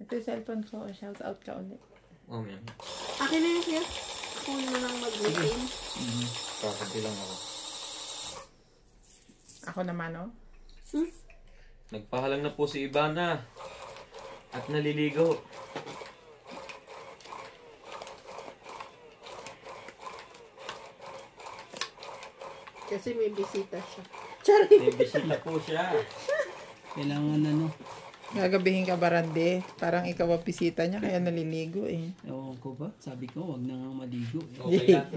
Ito yung cellphone ko. Shout out ka ulit. Oh, man. Akin na yun, sir. Ako na lang mag-retain. Kakabi lang ako. Ako naman, oh. Nagpahalang na po si Ivana. At naliligo. Kasi may bisita siya. May bisita po siya. Kailangan ano. Gagabihin ka ba, Randy? Parang ikaw ang bisita niya, kaya naliligo eh. Ewan ko ba? Sabi ko, wag na nga maligo. Eh. Okay lang.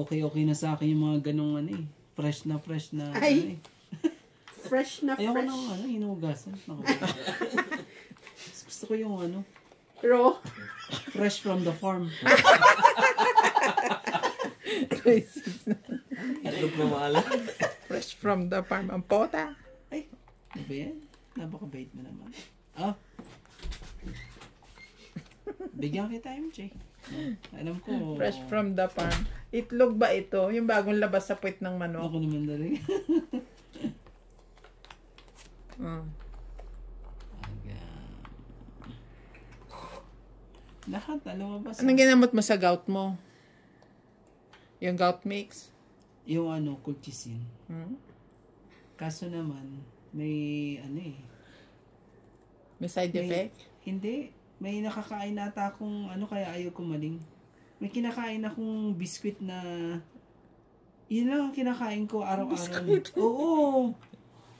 Okay na sa akin yung mga ganong ano eh. Fresh na. Ay! Ano, eh. Fresh na Ayoko fresh. nang ano, hinugasan. Gusto ko yung ano, Raw. fresh from the farm. Itlog na maalat. Fresh from the farm. Ang pota. Ay, ano ba yan? Napakabait mo naman. Ah. Bigyan kita, MJ. Alam ko. Fresh from the farm. Itlog ba ito? Yung bagong labas sa puwit ng manok? Ako naman dali. Lahat, lumabas. Anong ginamot mo sa gout mo? Yung gout mix? Yung ano, colchicine. Hmm? Kaso naman, may ano eh. May side effect? Hindi. May nakakain nata akong ano kaya ayaw kumaling. May kinakain akong biskwit na yun lang ang kinakain ko araw-araw. Biscuit? Oo.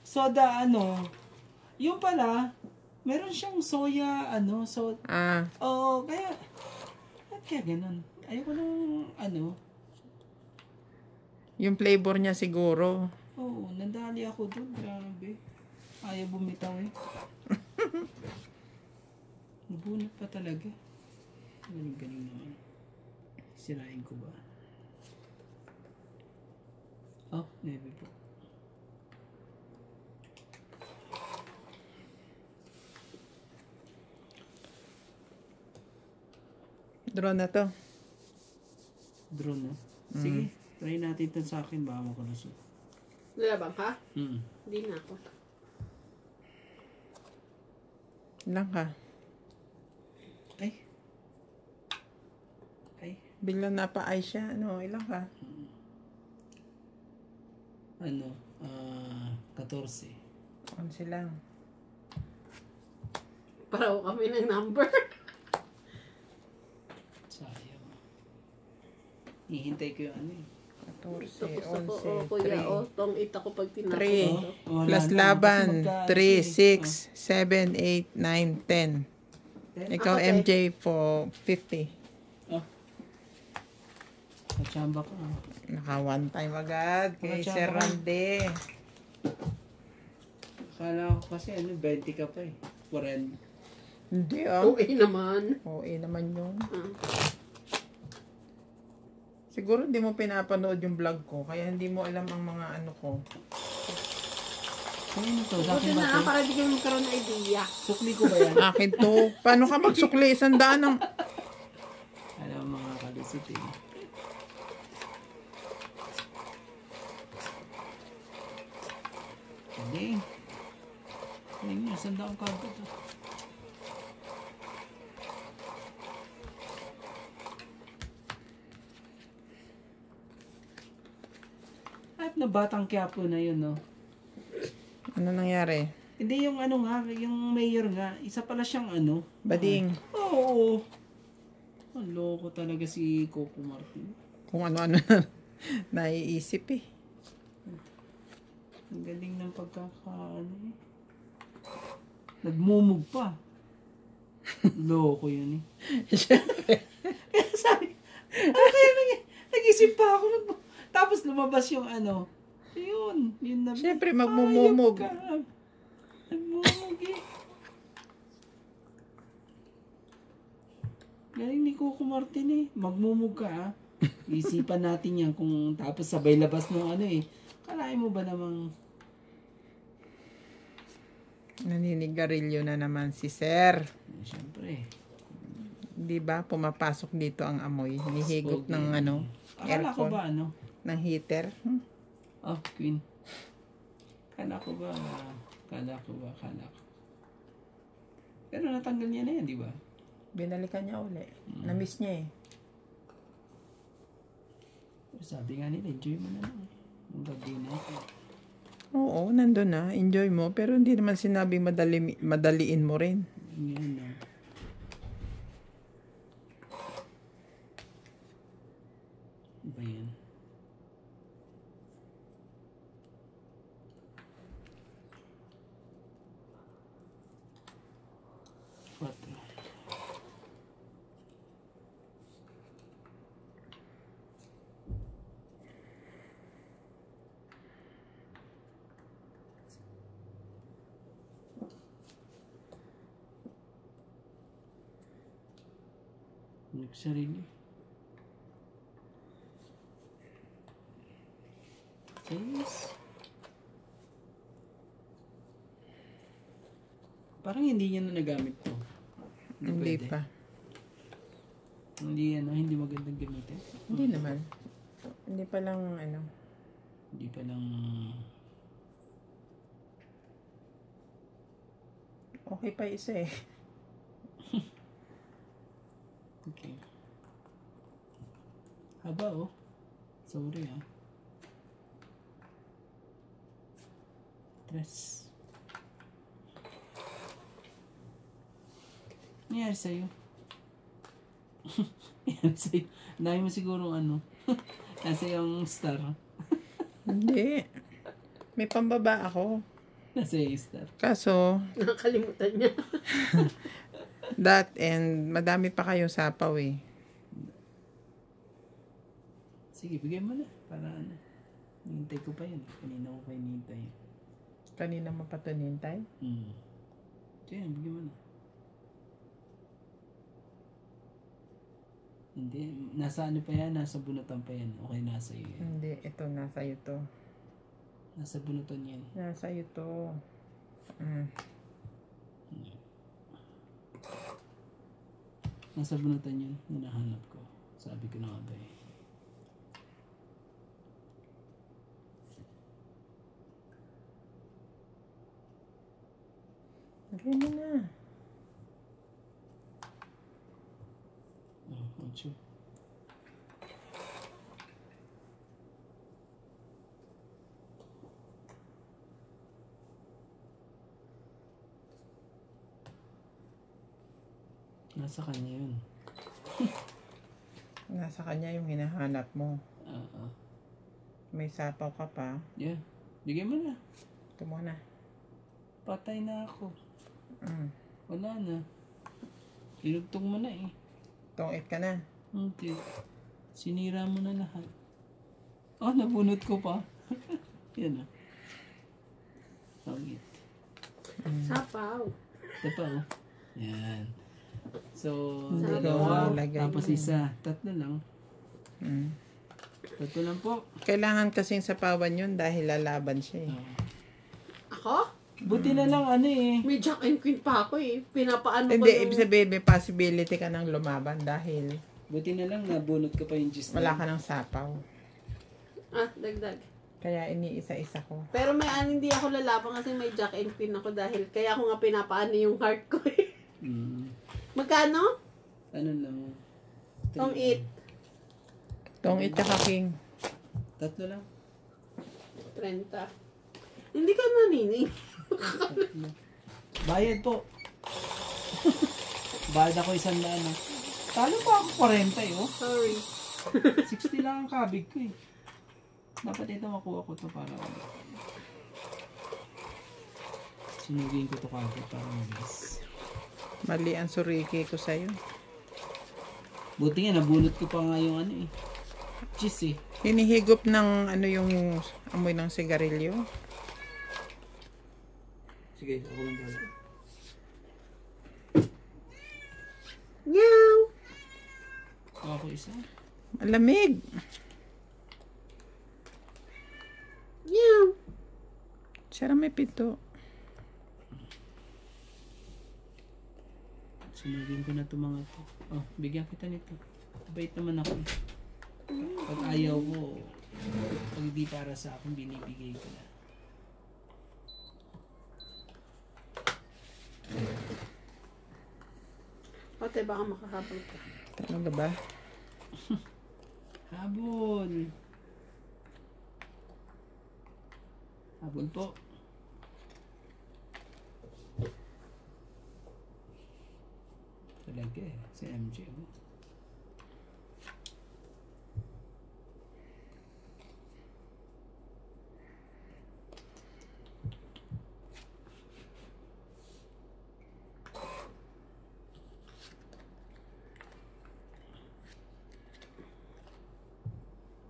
Soda ano. Yung pala, meron siyang soya ano. Oo, kaya at kaya ganun. Ayoko nung ano. Yung flavor niya siguro. Oo, nandali ako doon. Grabe. Ayaw bumitaw eh. Nabunot pa talaga. Galing naman. Sirain ko ba? Oh, never po. Drone na to. Drone, no? Sige, try natin ito sa akin. Baka makalusot. Lalabang ka? Mm. Hindi na ako. Ilang ka? Ay. Biglang napa-eye siya. Ano, ilang ka? Ano? 14. 11 lang. Paraw kami ng number. Sayang. Hihintay ko yung ano eh. 14, Tapos ako, 11, kuya, 3. tong ita ko pag tinapos 3. ito. Wala Plus na, laban. kasi 3, 6, 7, 8, 9, 10. Ikaw, Okay. MJ, for 50. Kachamba ka. Naka one time agad kay Tsaka Sir ka. Randy. Akala ko kasi 20 ka pa eh. 40. Hindi Okay naman. Oo, naman yun. Ah. Siguro hindi mo pinapanood yung vlog ko, kaya hindi mo alam ang mga ano ko. Ano to? Sa Buti akin ba na to? para di ka magkaroon ng idea. Sukli ko ba yan? Akin to. Paano ka magsukli? 100 ng... Alam mga kalusot eh. Hindi. Ayun nga, sandaan ka ito. At na Batang Quiapo na yun, no? Ano nangyari? Hindi yung ano nga, yung mayor nga, isa pala siyang ano. Bading. Oo. Ang loko talaga si Coco Martin. Kung ano-ano na naiisip eh. Ang galing ng pagkakaano eh. Nagmumug pa. Loko yun eh. Siyempre. Kaya sabi, ano kaya nag-isip pa ako. Tapos lumabas yung ano. Yun na. Siyempre, magmumumog. Ayop ka. Nagmumug eh. Galing ni Coco Martin eh. Magmumug ka ah. Isipan natin yan kung tapos sabay labas ng ano eh. Kalahin mo ba namang Naninigarilyo na naman si Sir. siyempre. Di ba? Pumapasok dito ang amoy. Hinihigot ng ano, Akala ko aircon. ba ano? Ng heater. Oh, Queen. Kala ko. Pero natanggal niya na yan, di ba? Binalikan niya uli. Na-miss niya eh. Sabi nga nila, enjoy mo na lang. Ang gabi na ito. Oo, nandun na. Enjoy mo. Pero hindi naman sinabi madaliin mo rin. Yan na. Ano ba yan? Quatro. Nagsarili. Yes. Parang hindi niya na nagamit to. Hindi pwede. pa. Hindi magandang gamitin. Hindi naman. Hindi pa lang ano. Hindi pa lang Okay pa isa eh. okay. Haba oh. Sorry ah. Tres. Nangyari sa'yo? Nangyari sa'yo? Dahil mo siguro ano. Nasa yung star. Hindi. May pambaba ako. Nasa yung star. Kaso, Nakalimutan niya. that and madami pa kayong sapaw eh. Sige, bigay mo na. Para ano. Hinintay ko pa yun. Kanina ko pa hinintay. Kanina mo pa ito nintay? Sige, bigay mo na. Hindi. Nasa ano pa yan? Nasa bunutan pa yan. Okay, nasa iyo yan. Hindi, ito nasa iyo to. Nasa bunutan yan. Nasa iyo to. Nasa bunutan yan. Hinahanap ko. Sabi ko na nga ba eh. Lagay mo na. Oh, 8. Nasa kanya yun. Nasa kanya yung hinahanap mo. Oo. May sapaw ka pa. Yeah. Bigay mo na. Ito muna. Patay na ako. Wala na. Inugtong mo na eh. Tongit ka na. Okay. Sinira mo na lahat. Oh, nabunot ko pa. Yan ah. Pangit. Sapaw. Ito pa oh. Yan. So, Hindi dalawa. ko ilagay. Tapos isa. Tatlo lang. Tatlo lang po. Kailangan kasing sapawan yun dahil lalaban siya eh. Ako? Buti na lang ano eh. May Jack and Queen pa ako eh. Pinapaano ko Hindi, yung... ibig sabihin may possibility ka ng lumaban dahil Buti na lang nabunot ka pa yung gist. wala ka ng sapaw. Ah, dagdag. Kaya iniisa-isa ko. Pero may hindi ako lalaban kasi may Jack and Queen ako dahil kaya ako nga pinapaano yung heart ko eh. Magkano? Ano lang. Tong it. Tongit ka king. Tatlo lang. 30. Hindi ka nanini. Bayad po. Bayad ako 100 na. Talo pa ako 40 eh oh. Sorry. 60 lang ang kabig ko eh. Dapat ito makuha ko to para sinugin ko to kagad para mabilis. Mali ang suriki ko sa'yo. Buti nga nabunot ko pa nga yung ano eh. Cheese eh. Hinihigop ng ano yung amoy ng sigarilyo. Sige, ako lang pala. Meow! Ako isa. Malamig. Meow! Sara may pito. Sinugin ko na itong mga to. Oh, bigyan kita nito. Bait naman ako. Pag ayaw ko, pag hindi para sa akin, binibigay ko na. Pati baka makahabol ka. Talaga ba? Habol. Habol po. Talaga eh. Si MJ mo.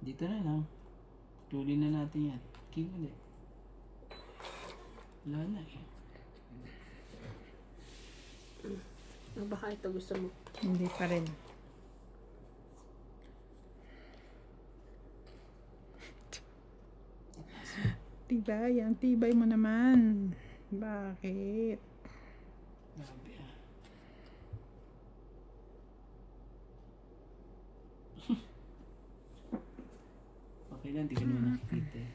Dito na lang. Tuloy na natin yan. King ulit. Wala na eh. Baka ito gusto mo. Hindi pa rin. Tibay, ang tibay mo naman. Bakit? Grabe ah. Okay lang, di ko naman nakikita eh.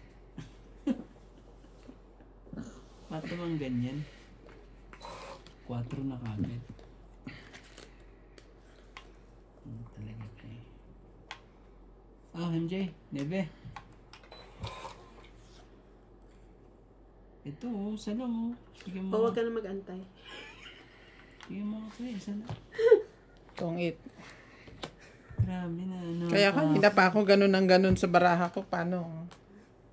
Ba't naman ganyan? 4 na kagad. Talaga pa eh. MJ, Nebe. Ito isa lang Sige mo. Huwag ka na mag-antay. Sige mo ako isa lang. Tongit. Grabe na ano. Kaya kanina pa ako ganun ang ganun sa baraha ko. Paano?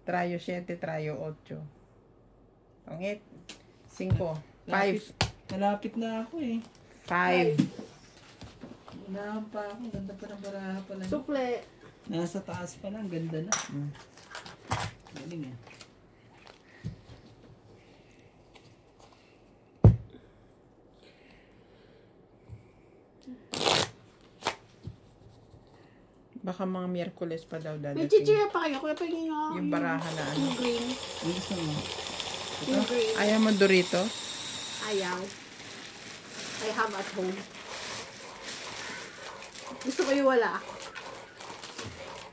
Trayo 7, trayo 8. Tongit. 5. 5. Malapit na ako eh. 5. Unahan pa ako. Ganda pa ng baraha pala. Sukle. Nasa taas pa lang. Ganda na. Galing eh. Baka mga Miyerkules pa daw May dadating. chichira pa kayo. Kuya, pagin nyo. Yung baraha na ano. Yung green. Yung gusto mo. Yung green. Ayaw mo Dorito? Ayaw. I have at home. Gusto ko yung wala.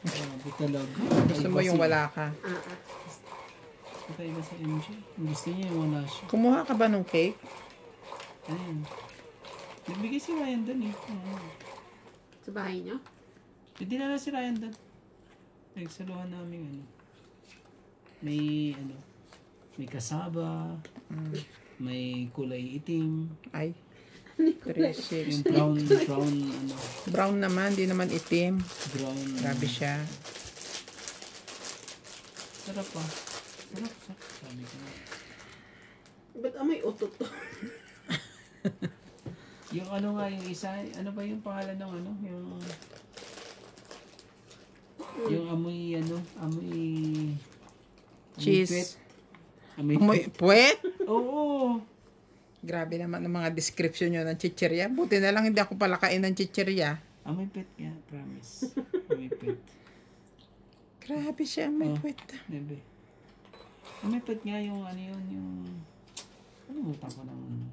Grabe talaga. Gusto mo yung wala ka? Kakaiba sa MJ. Gusto niya yung wala siya. Kumuha ka ba ng cake? Ayun. Nagbigay si Ryan doon eh. Sa bahay nyo? Hindi na lang si Ryan doon. Nagsaluhan namin ano. May ano. May kasaba. May kulay itim. Ay. Yung 360. brown ano. Brown naman, di naman itim. Brown. Grabe siya. Sarap pa. Sarap. Sabi ko na. Ba't amoy utot to? Yung ano nga yung isa, ano ba yung pangalan ng ano? Yung amoy ano? Amoy Cheese. puwet. Amoy Amoy, puwet? Oo. Grabe naman ang mga description nyo ng chichirya. Buti na lang hindi ako palakain ng chichirya. Amoy pet nga, promise. Amoy pet. Grabe siya, may puwet. Bebe. Amoy pet nga yung ano yun, yung... Ano mo ko ng...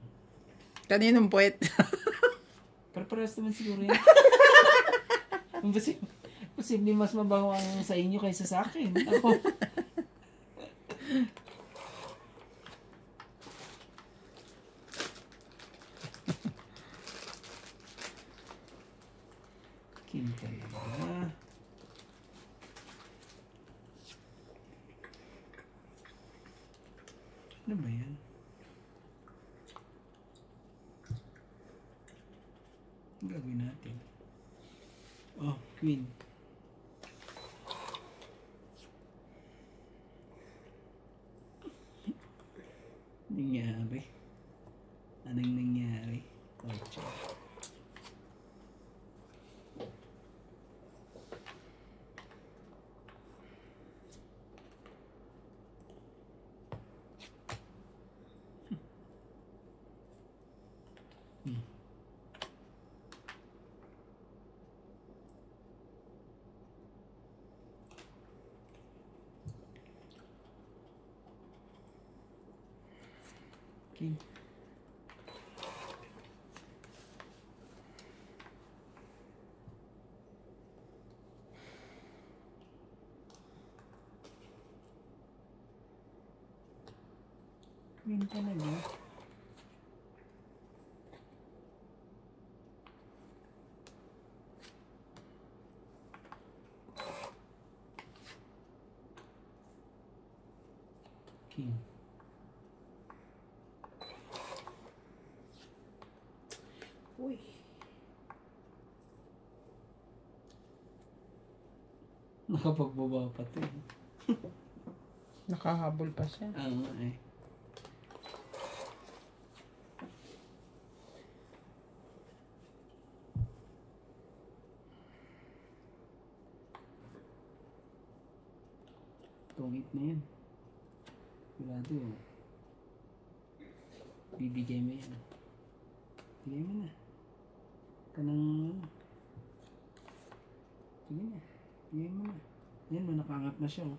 Kaninong puwet? Pero parehas naman siguro yun. Posible mas mabango ang sa inyo kaysa sa akin. Ako. Kinta na. Ano ba yan? Ang gagawin natin? Oh, queen. Nangyari? Anong nangyari? Kotse. Okay. Queen talaga. Uy. Nakapagbaba pa to eh. Nakahabol pa siya. Oo eh. Tungit na yan. Sigurado. Bibigay mo yan. Bigay mo na. Kanang... Sige na. Bigay mo na. Yan mo, nakangat na siya. Oh.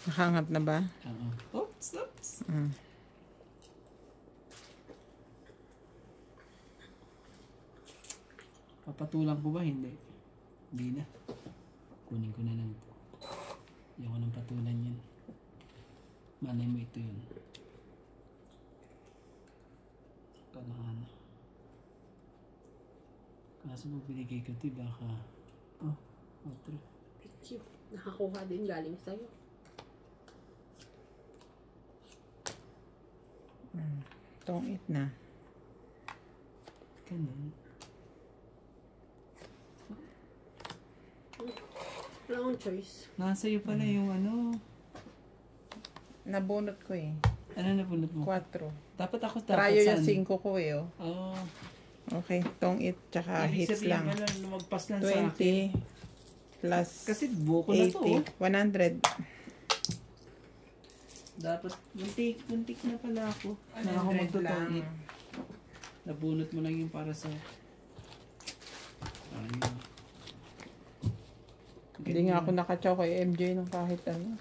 Nakangat na ba? Oo. Oops, oops. Papatulang ko ba? Hindi. Hindi na. Kunin ko na lang ito. Ayoko nang patulan yan. Manay mo ito yun. Kailangan. Kaso pag binigay ko ito, baka... Oh, otro. Thank you. Nakakuha din galing sa'yo. Tongit na. Ganun. Wala akong choice. Nasa iyo pala yung ano. Nabunot ko eh. Ano na punot mo? 4. Dapat ako Trayo yung saan? 5 ko eh oh. Oh. Okay, tongit tsaka Ibig hits sabihin lang. pala, lumagpas lang sa akin. 20 plus Kasi buko na to. 80. 100. Dapat, muntik na pala ako. Na ako 100 magtutongit. lang. Nabunot mo lang yung para sa... Ayun. Hindi nga ako nakachaw kay MJ ng kahit ano.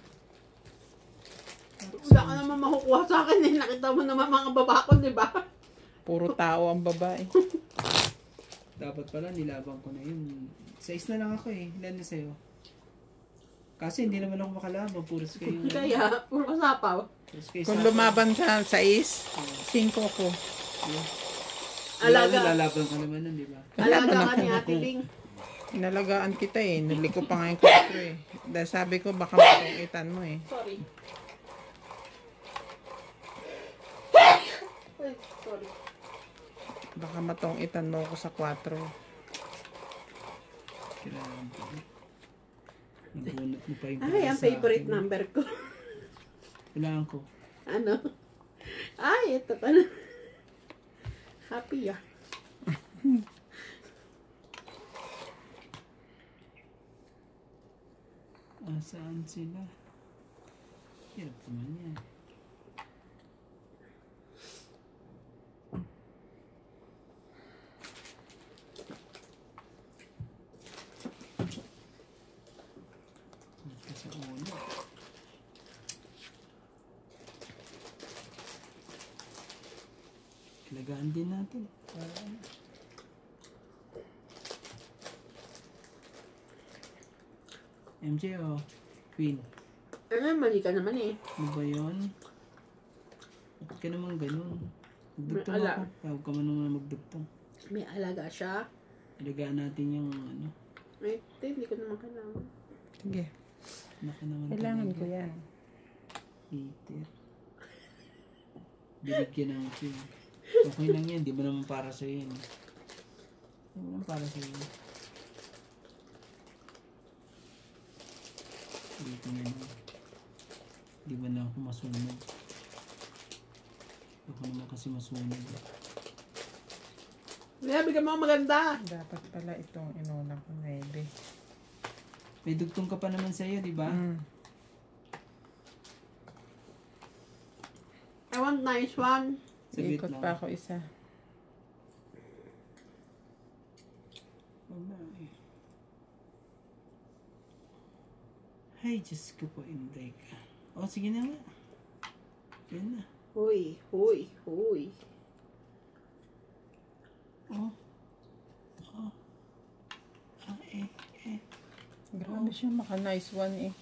Wala ka naman makukuha sa akin eh. Nakita mo naman mga baba ko, di ba? Puro tao ang babae. Dapat pala, nilabang ko na yun. 6 na lang ako eh. Ilan na sa'yo? Kasi hindi naman ako makalaban. Puros kayo. Kaya, puro kasapaw. Puros kayo Kung sa- lumaban siya sa 5 ko. Alaga. Lalaban ka naman nun, di ba? Alaga ka ni Ate Ling. Inalagaan kita eh. Naliko pa nga yung 4 eh. Dahil sabi ko baka matongitan mo eh. Sorry. Ay, sorry. Baka matongitan mo ako sa 4. Kailangan ko. Nabunot mo pa yung Ay, para ang sa favorite akin. number ko. Kailangan ko. Ano? Ay, ito pala. Happy ah. Saan sila? Hirap naman yan. Ito sa ulo. Kailangan din natin. Para ano. MJ o Queen. Mali ka naman eh. Ano ba yun? Bakit ka naman ganun? Magdugtong Ala. ako. Tawag ka man naman magdugtong. May alaga siya. Ilagaan natin yung ano. Ay, hindi ko naman kailangan. Sige. Naka naman Kailangan talaga. ko yan. Hater. Binigyan ng film. Okay lang yan. Di ba naman para sa'yo yan. Di ba naman para sa'yo yan. Dito yan. Di ba na ako masunod? Ako naman kasi masunod. Kaya bigyan mo ako maganda. Dapat pala itong inuna ko 9. May dugtong ka pa naman sa'yo, di ba? I want nice one. Saglit Ikot lang. pa ako isa. Wala eh. Ay, Diyos ko po, Inday ka. O, sige na nga. Yan na. Huy, huy, huy. Oh. Oh. Ah, eh. Grabe siya, maka nice one eh.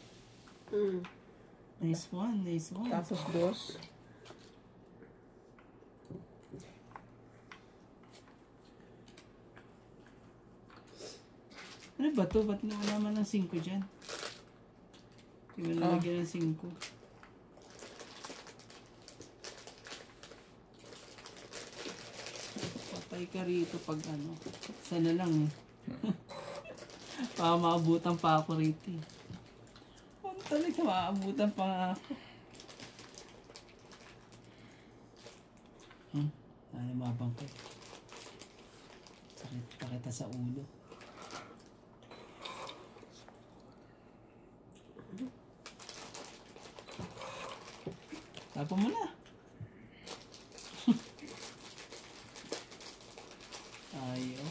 Nice one, nice one. Tapos 2. Ano ba to? Ba't wala man ng 5 dyan? Hindi mo nalagyan ng 5. Patay ka rito pag ano. Sana lang eh. Baka maabutan pa ako rito eh. Ano talaga maabutan pa nga ako. Mabang ko. Sakit pa kita sa ulo. Tapon mo na. Ayaw.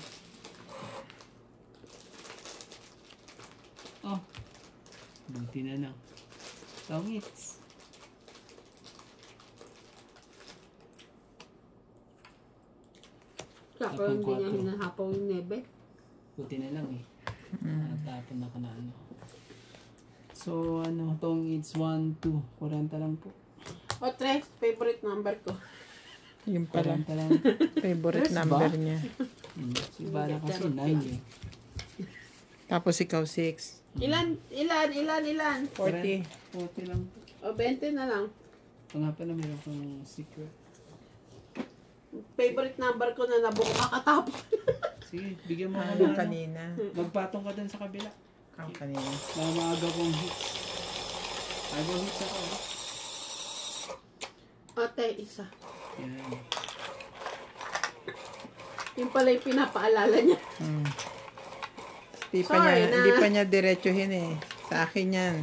Oh. Buti na lang. Tongits. Saka hindi niya hinahapaw yung nebe. Buti na lang eh. Tapon na ka na ano. So ano, tongits 1, 2. 40 lang po. O, Tres, favorite number ko. Yung pala. 40 lang. Favorite Yes, number ba? niya. Si Bala kasi 9 eh. Tapos ikaw 6. Ilan? 40. 40 lang po. O, 20 na lang. Ito nga pala meron kong secret. Favorite number ko na nabuo kakatapon. Sige, bigyan mo ako Yung ng ano. kanina. Magpatong ka dun sa kabila. Ang kanina. Maaga kong hits. Agaw hits ako. Ate, isa. Yan. Yung pala yung pinapaalala niya. Hindi pa Sorry niya, na. hindi pa niya diretsuhin eh. Sa akin yan.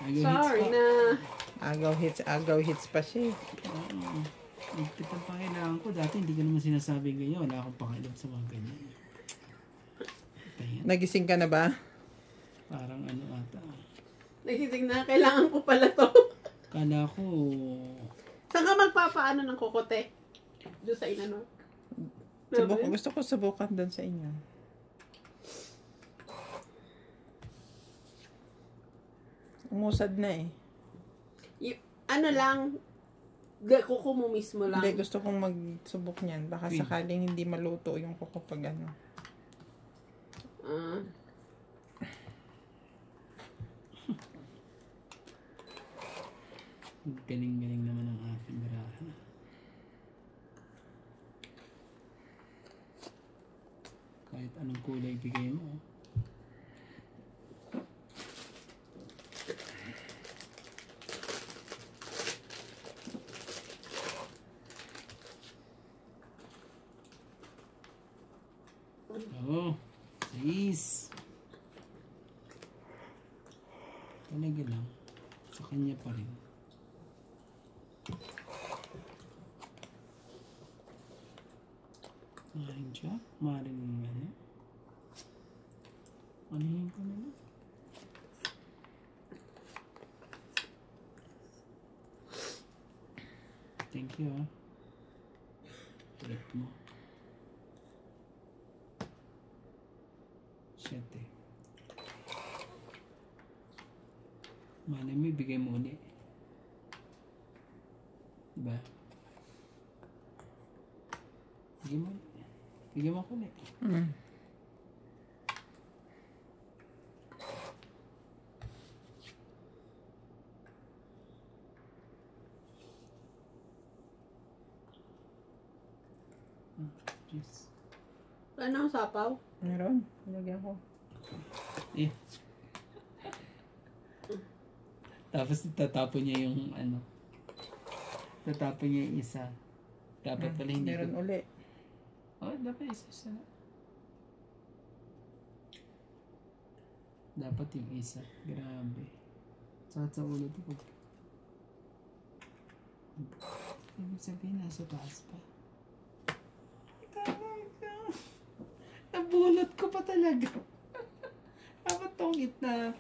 Agaw Sorry hits pa. na. Agaw hits pa siya. Higpit ang pangailangan ko. Dati hindi ko naman sinasabi ganyan. Wala akong pakialam sa mga ganyan. Ayan. Nagising ka na ba? Parang ano ata. Nagising na, kailangan ko pala to. Kala ko... Saan ka magpapaano ng kokote? Doon sa inano? Gusto ko subukan doon sa inyo. Umusad na eh. Ano lang, kuko mo mismo lang. Hindi, gusto kong magsubok niyan. Baka sakaling hindi maluto yung kuko pag ano. Galing-galing naman ang aking baraha. Kahit anong kulay bigay mo. Oh, please. Talaga lang. Sa kanya pa rin. Maring siya. Maring ano. Anihin ko na lang. Thank you ah. Ulit mo. 7. Malay mo, ibigay mo ulit. Diba? Bigyan mo. Bigyan mo ako ulit. Yes. Ano ang sapaw? Meron. Lagyan ko. Eh. Tapos tatapon niya yung ano. Tatapon niya yung isa. Dapat pala hindi Meron ko. uli. Oh, dapat isa. Dapat yung isa. Grabe. Sakit sa ulo to. Ibig sabihin nasa taas pa. Nabunot ko pa talaga. Dapat tongit na.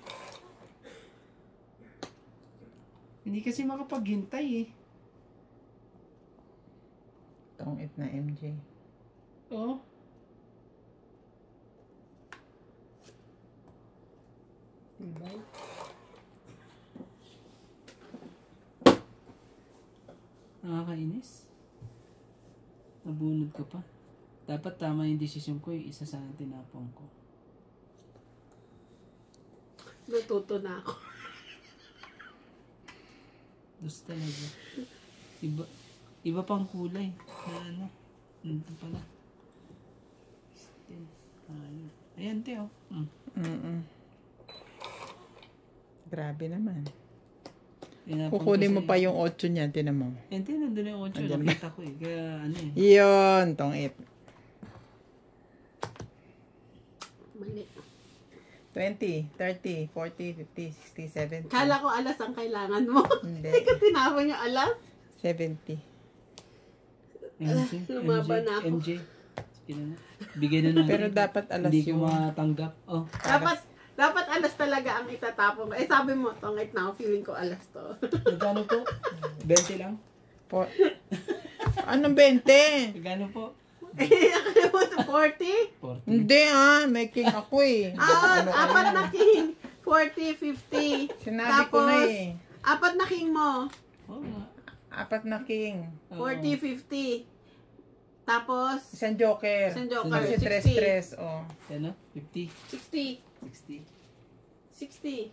Hindi kasi makapaghintay eh. Tongit na MJ. Oh. Diba? Nakakainis. Nabunod ka pa. Dapat tama yung desisyon ko, yung isa sana tinapong ko. Natuto na ako. Dos talaga. Iba pang kulay. Na ano. Nandun pala. Ayan, te, oh. Grabe naman. Tinapon Kukunin ko mo sa- pa yung 8 niyan, tinan mo. Ayan, te, nandun na yung 8. Andyan Nakita ko eh. Kaya ano eh. Yun, tong 8. Mali. 20, 30, 40, 50, 60, 70. Kala ko alas ang kailangan mo. Hindi. Hindi ka tinapon yung alas. 70. Lumaban na ako. MJ. Sige na. Bigay na natin. Pero dapat alas Hindi ko yung... matanggap. Oh. Dapat alas talaga ang itatapon ko. Eh sabi mo, tongit na ako, feeling ko alas to. Nagkano po? 20 lang? Anong 20? Nagkano po? Akala mo to 40? 40. Hindi may king ako eh. Apat na king. 40, 50. Sinabi ko na eh. Apat na king mo. Oo nga. 4 na king. 40, 50. Tapos, Isang joker. Isang joker. Kasi 60. 3-3. Oh. Ano? 50? 60. 60? 60.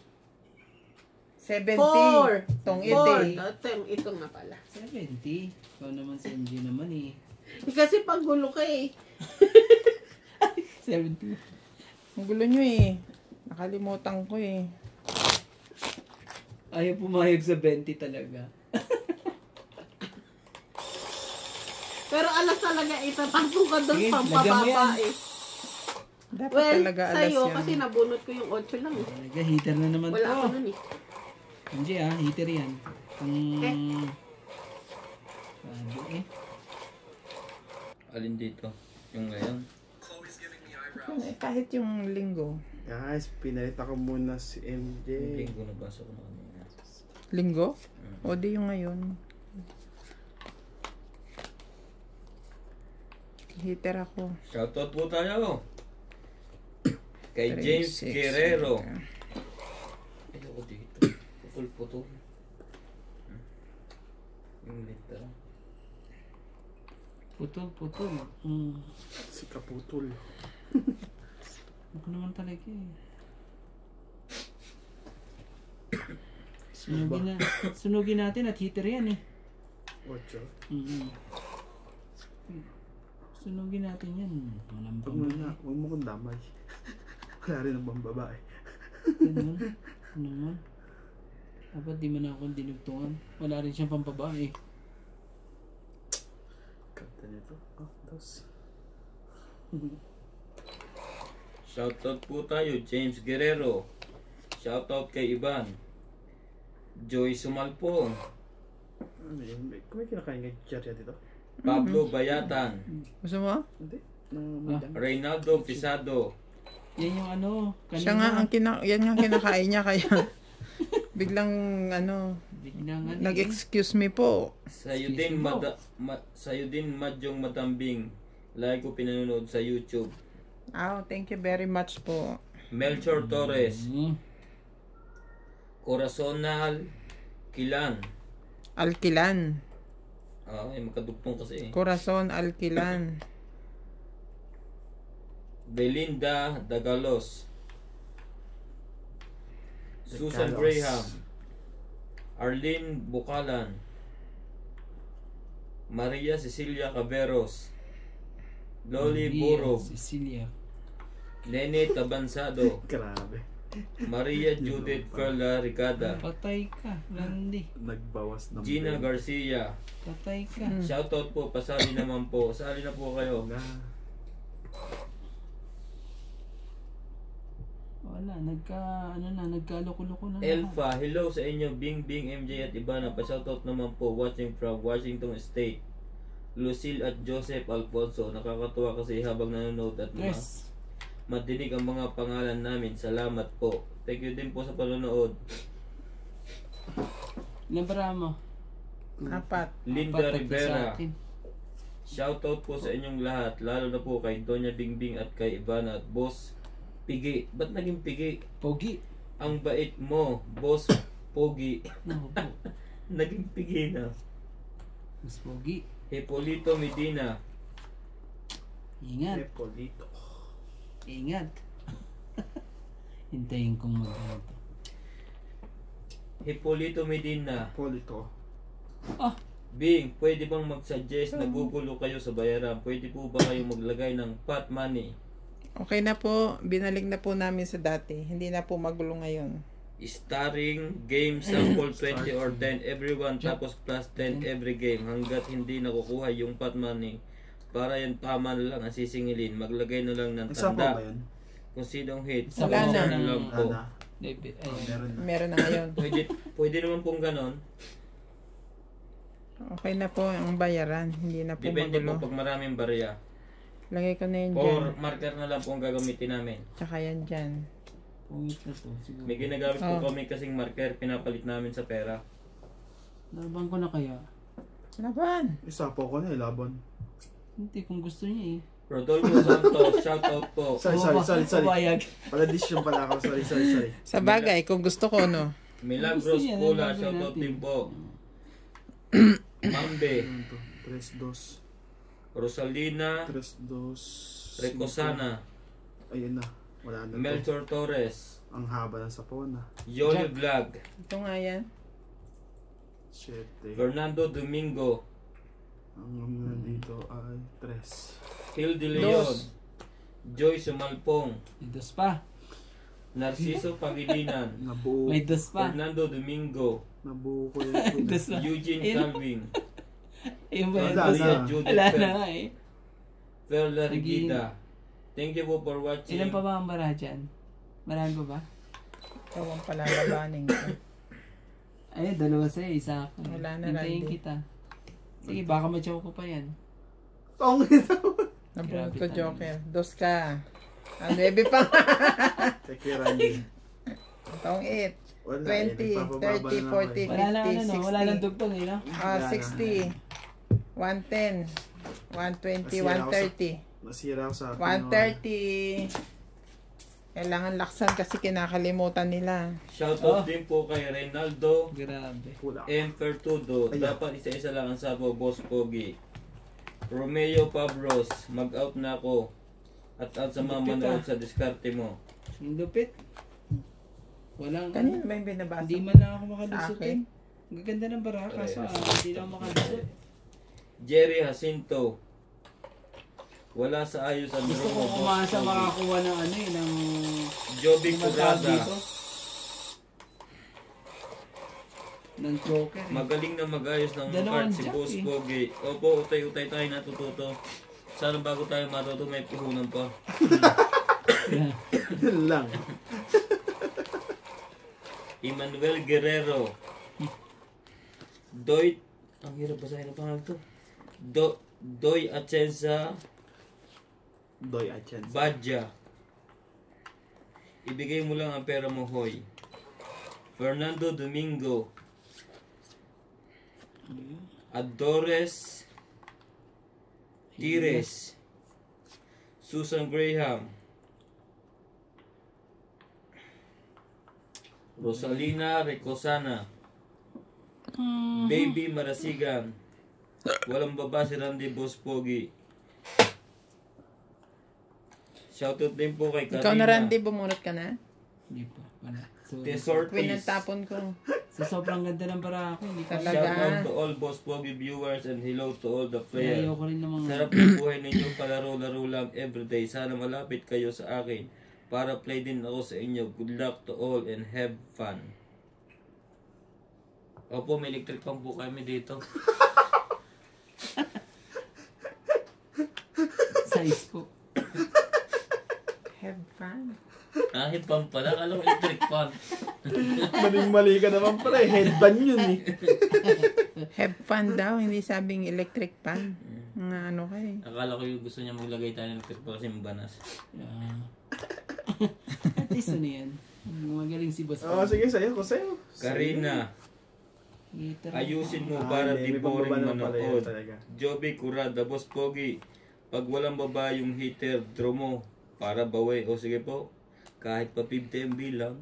70. 4. Tong 4. ite. Ito nga pala. 70. Ikaw naman si MJ naman eh. Kasi panggulo ka eh. 70. Ang gulo nyo eh. Nakalimutan ko eh. Ayaw pumayag sa 20 talaga. Pero alas talaga itatapon ka doon Sige, lagyan mo pampababa yan. eh. Dapat Well, talaga alas sa'yo, yan. kasi nabunot ko yung 8 lang eh. Talaga, heater na naman Wala ako to. nun eh. MJ heater yan. Sabi eh. Alin dito? Yung ngayon? Kahit yung linggo. Guys, pinalita ko muna si MJ. Hindi ko nabasa ko na kanina. Linggo? O di yung ngayon. Heater ako. Shoutout po tayo. Kay 3, James 6, Guerrero. Ayoko dito. Putol-putol. Yung litra. Putol. Si Kaputol. Ako naman talaga eh. Sunugin natin at heater yan eh. 8. Sunugin natin yan. Walang Huwag mo na, huwag mo kong damay. Wala rin ang babae. Ganun. Ano naman? Dapat di man ako dinugtungan. Wala rin siyang pampabae. Kanta nito. Dos. Shoutout po tayo, James Guerrero. Shoutout kay Ivan. Joy Sumalpong. Ano yun? May kinakain nga Jerry dito? Pablo Bayatan. Gusto mo? Hindi. Madam. Reynaldo Pisado. Yan yung ano. Kanina. Siya nga ang yan nga kinakain niya kaya biglang Biglang ano nag-excuse me po. Sa'yo din, sa'yo din Madyong Matambing. Lagi ko pinanonood sa YouTube. Thank you very much po. Melchor Torres. Corazonal Kilan. Alkilan. Ay, magkadugtong kasi eh. Corazon Alkilan. Belinda Dagalos. Susan Graham. Arlene Bukalan. Maria Cecilia Caberos. Loli Burog. Cecilia. Nene Tabansado. Grabe. Maria Judith Carla Ricada. Patay ka, Randy. Nagbawas ng Gina Garcia. Patay ka. Shoutout po, pasali naman po. Sali na po kayo. Wala, nagkaloko-loko na. Elfa, hello sa inyo, Bing Bing, MJ at Ibana. Pa-shoutout naman po, watching from Washington State. Lucille at Joseph Alfonso. Nakakatuwa kasi habang nanonood at madinig ang mga pangalan namin. Salamat po. Thank you din po sa panonood. Ilan para mo? 4. Linda Apat Rivera. sa akin. Shoutout po sa inyong lahat. Lalo na po kay Donya Bingbing at kay Ivana at Boss Pigi. Ba't naging Pigi? Pogi. Ang bait mo, Boss Pogi. No, po. Naging Pigi na. Mas pogi. Hipolito Medina. Ingat. Polito. Ingat. Hintayin kong mag-ano to. Hipolito Medina. Polito. Bing, pwede bang mag-suggest na gugulo kayo sa bayaran? Pwede po ba kayo maglagay ng pot money? Okay na po. Binalik na po namin sa dati. Hindi na po magulo ngayon. Starring game sample 20 or 10 everyone tapos plus 10 every game hanggat hindi nakukuha yung pot money. Para yan paman lang ang sisingilin. Maglagay na lang ng Isa pa tanda. ba yun? Kung sinong hit. Wala na. Lang po. Ana. Meron na. Meron na ngayon. Pwede naman pong ganon. Okay na po ang bayaran. Hindi na po Depende magulo. po pag maraming barya. Lagay ko na yan dyan. Or marker na lang po ang gagamitin namin. Tsaka yan dyan. Pungit na to. Siguro. May ginagamit po kami kasing marker. Pinapalit namin sa pera. Laban ko na kaya. Laban. Isa po ko na laban. Hindi, kung gusto niya eh. Rodolfo Santos, shoutout po. Sorry. Pabayag. Pala-decision pala ako. Sorry. Sa bagay, kung gusto ko, no? Milagros Gusto niya, Pula, nalagay shoutout natin. din po. Mambe, 3-2. Rosalina, 3-2. Recosana, Ayun na. Wala na to. Melchor Torres, Ang haba ng sapona. Yoli Vlog, Ito nga yan. 7. Fernando Domingo, Ang nandito ay 3. Hill de Leon, Dos. Joy Sumalpong, May dos pa. Narciso Pangilinan, Nabuo. May dos pa. Fernando Domingo, Nabuo ko yun. Dos pa. Eugene Ayun. Calvin, Ayun ba yun? Wala Dos na. na. Judith Wala Fer, na nga eh. Ferla Rigida. Thank you po for watching. Ilan pa ba ang bara dyan? Marami pa ba? Ikaw ang palalabanin ko. Ay, dalawa sa'yo, isa ako. Wala na, Hintayin Randy. kita. Sige, baka ma-choke ko pa yan. Tong ito. Nabunod Grabe ko, talaga. Joker. Dos ka. Ah, 9 pa. Check your Randy. Itong 8. Wala. 20, 30, 40. Wala na, 50, 60. wala nang dugtong eh, no? Ah, 60. 110. 120, 130. Nasira ako sa 130. Kailangan laksan kasi kinakalimutan nila. Shoutout din po kay Reynaldo Grabe. Wala. M. Fertudo. Ayan. Dapat isa-isa lang ang sabo, Boss Pogi. Romeo Pablos, mag-out na ako. At ang sama Lupit, manood sa diskarte mo. Yung lupit. Walang, Kanina ba yung binabasa? hindi man lang ako Sa makalusot akin? eh. Ang gaganda ng bara, kaso hindi lang ako makalusot. Jerry Jacinto. Wala sa ayos ang Gusto draw ko mo, Boss kumasa Pogi. makakuha ng ano eh, ng... Joby ng matawag Curada. dito. Ng joker eh. Magaling na mag-ayos ng Dalawang card si jack Boss eh. Pogi. Opo, utay-utay tayo natututo. Sana bago tayo matuto may puhunan pa. Yun lang. Emmanuel Guerrero. Doy, ang hirap basahin ang pangalan to. Doy Atienza Doy Achen. Badja. Ibigay mo lang ang pera mo, hoy. Fernando Domingo. Adores Tires. Susan Graham. Rosalina Recosana. Baby Marasigan. Walang baba si Randy Boss Pogi. Shoutout din po kay Karina. Ikaw na, Randy, bumunot ka na? Hindi pa, wala. So, Tesortis. Pinantapon ko. sa sobrang ganda ng bara ako, hindi ko Talaga. Shoutout to all Boss Pogi viewers and hello to all the players. Ayaw ko rin namang... Sarap ng buhay ninyo, palaro-laro lang everyday. Sana malapit kayo sa akin para play din ako sa inyo. Good luck to all and have fun. Opo, may electric pump po kami dito. Size ko. Have fun. Kahit pump pala, alam mo electric pump. Maling-mali ka naman pala eh. Headband yun eh. Have fun daw, hindi sabing electric pan. Nga ano kayo. Akala ko yung gusto niya maglagay tayo ng electric pump kasi mabanas. Yeah. At least ano yan. Magaling si Boss. Oo, sige, sa'yo. Kung sa'yo. Karina, Guitar. ayusin mo Ah, para hindi, di may boring pagbaba naman pala yun manood. talaga. Joby Curada, Boss Pogi, pag walang baba yung heater, draw mo para bawi. O sige po, kahit pa 50 MB lang.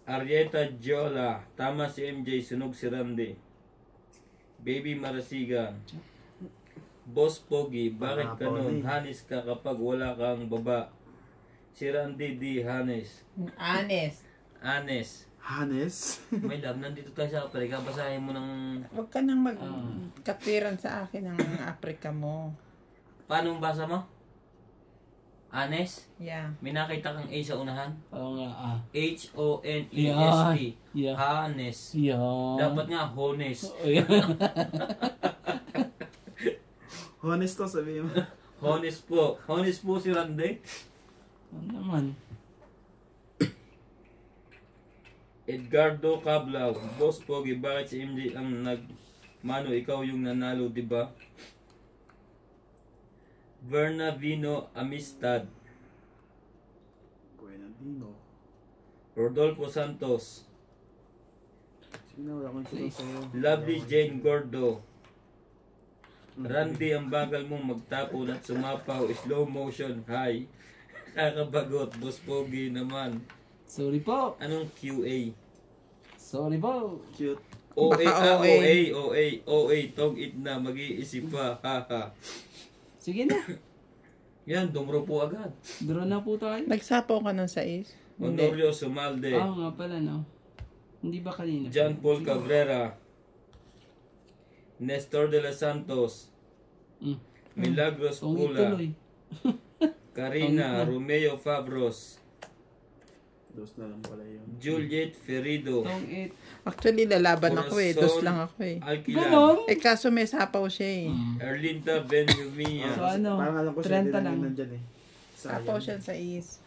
Arieta Jola, tama si MJ, sunog si Randy. Baby Marasigan. Boss Pogi, bakit Ah, ganun? Pogi. Hanis ka kapag wala kang baba. Si Randy di Hanes. Honest. Anes. Hanes. May love, nandito tayo sa Africa. Basahin mo ng... Huwag ka nang magkatwiran sa akin ng Africa mo. Paano basa mo? Honest? Yeah. May nakita kang A sa unahan? Oo nga, H-O-N-E-S-T. Yeah. Honest. Yeah. Dapat nga, honest. Honest to, sabihin mo. Honest po. Honest po si Randy. Ano naman? Edgardo Cablaw. Boss Pogi, bakit si MJ ang nagmano? Ikaw yung nanalo, di ba? Verna Vino Amistad. Buenadino. Rodolfo Santos. Sige na, wala akong isulat sa'yo. Lovely Jane Gordo. Randy, ang bagal mong magtapon at sumapaw. Slow motion. Hi. Kakabagot. Boss Pogi naman. Sorry po. Anong QA? Sorry po. Cute. OA, Baka OA. Tong it na. Mag-iisip pa. Haha. Sige na. Yan, dumro po agad. Draw na po tayo. Nagsapaw ka ng 6? Honorio Sumalde. Oo nga pala, no? Hindi ba kanina? John Paul Cabrera. Nestor de los Santos. Milagros Tungit Pula. tuloy. Karina Romeo Fabros. Dos na lang pala yun. Juliet Ferido. Tong it. Actually, lalaban ako eh. Dos lang ako eh. Alquilan. Ganon? Eh, kaso may sapaw siya eh. Erlinda Benjumia. So ano? Parang alam ko 30 siya, hindi lang. lang nandyan eh. Sapaw siya sa is.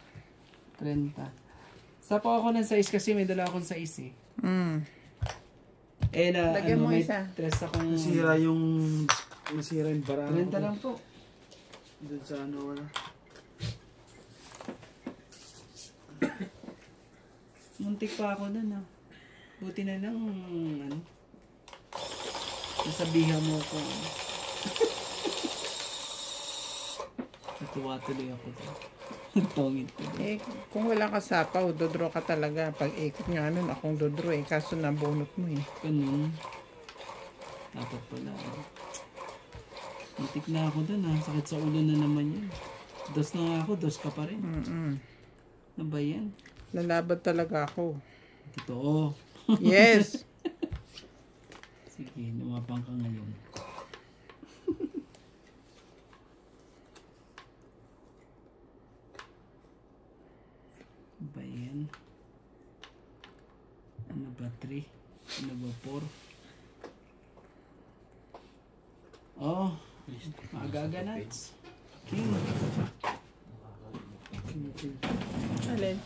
30. Sapaw ako ng 6 kasi may dala akong 6 eh. Eh na, Lagyan mo may isa. 3 akong... Nasira yung baraha 30 lang po. doon sa ano, wala. Muntik pa ako nun ah. Buti na lang, ano, nasabihan mo ko. Natuwa tuloy ako doon. Tongit ko doon. Eh, kung wala ka sapaw, dodro ka talaga. Pag ikot nga nun, akong dodro eh. Kaso nabunot mo eh. Ganun. Dapat pala. Muntik na ako doon ah. Sakit sa ulo na naman yun. Dos na nga ako, dos ka pa rin. Ano ba yan? Lalaban talaga ako. Totoo. Yes! Sige, lumapang ka ngayon. Ba yan? Ano ba 3? Ano ba 4? Oh, aga-aga nuts. King. Alin?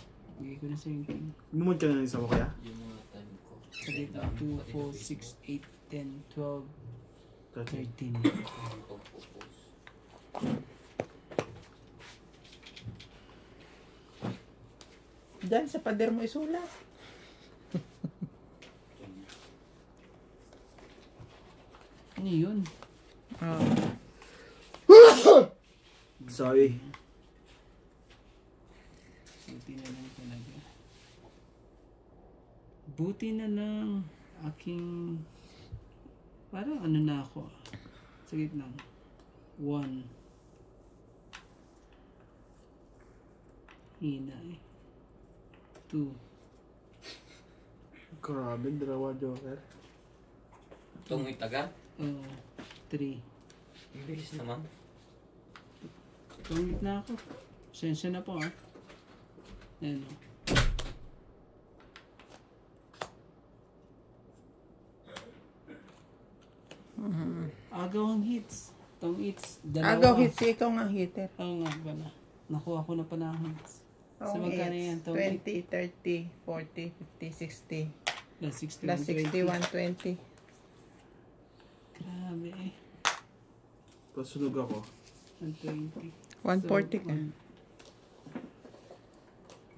Bigay ko na sa yung king. Numod ka na isa mo kaya? Yung mga time ko. Sa dito, 2, 4, 6, 8, 10, 12, 13. Diyan, sa pader mo isulat. Ano yun? Sorry. Buti na lang talaga. Buti na lang aking parang ano na ako. Sige lang. 1. Hina eh. 2. Grabe, dalawa joker. Itong itaga? 3. Ang bilis naman. Tungit na ako. Sensya na po ah. Ayan o. Agaw ang hits. Tong hits. Dalawa. Agaw hits, ikaw nga hitter. Oo nga ba na. Nakuha ko na pa na ang hits. So Tong magkano yan? hits, Tong 20, 30, 40, 50, 60. Plus 60. Plus 60, 120. Grabe eh. Tapos sunog ako. 120. 140 ka.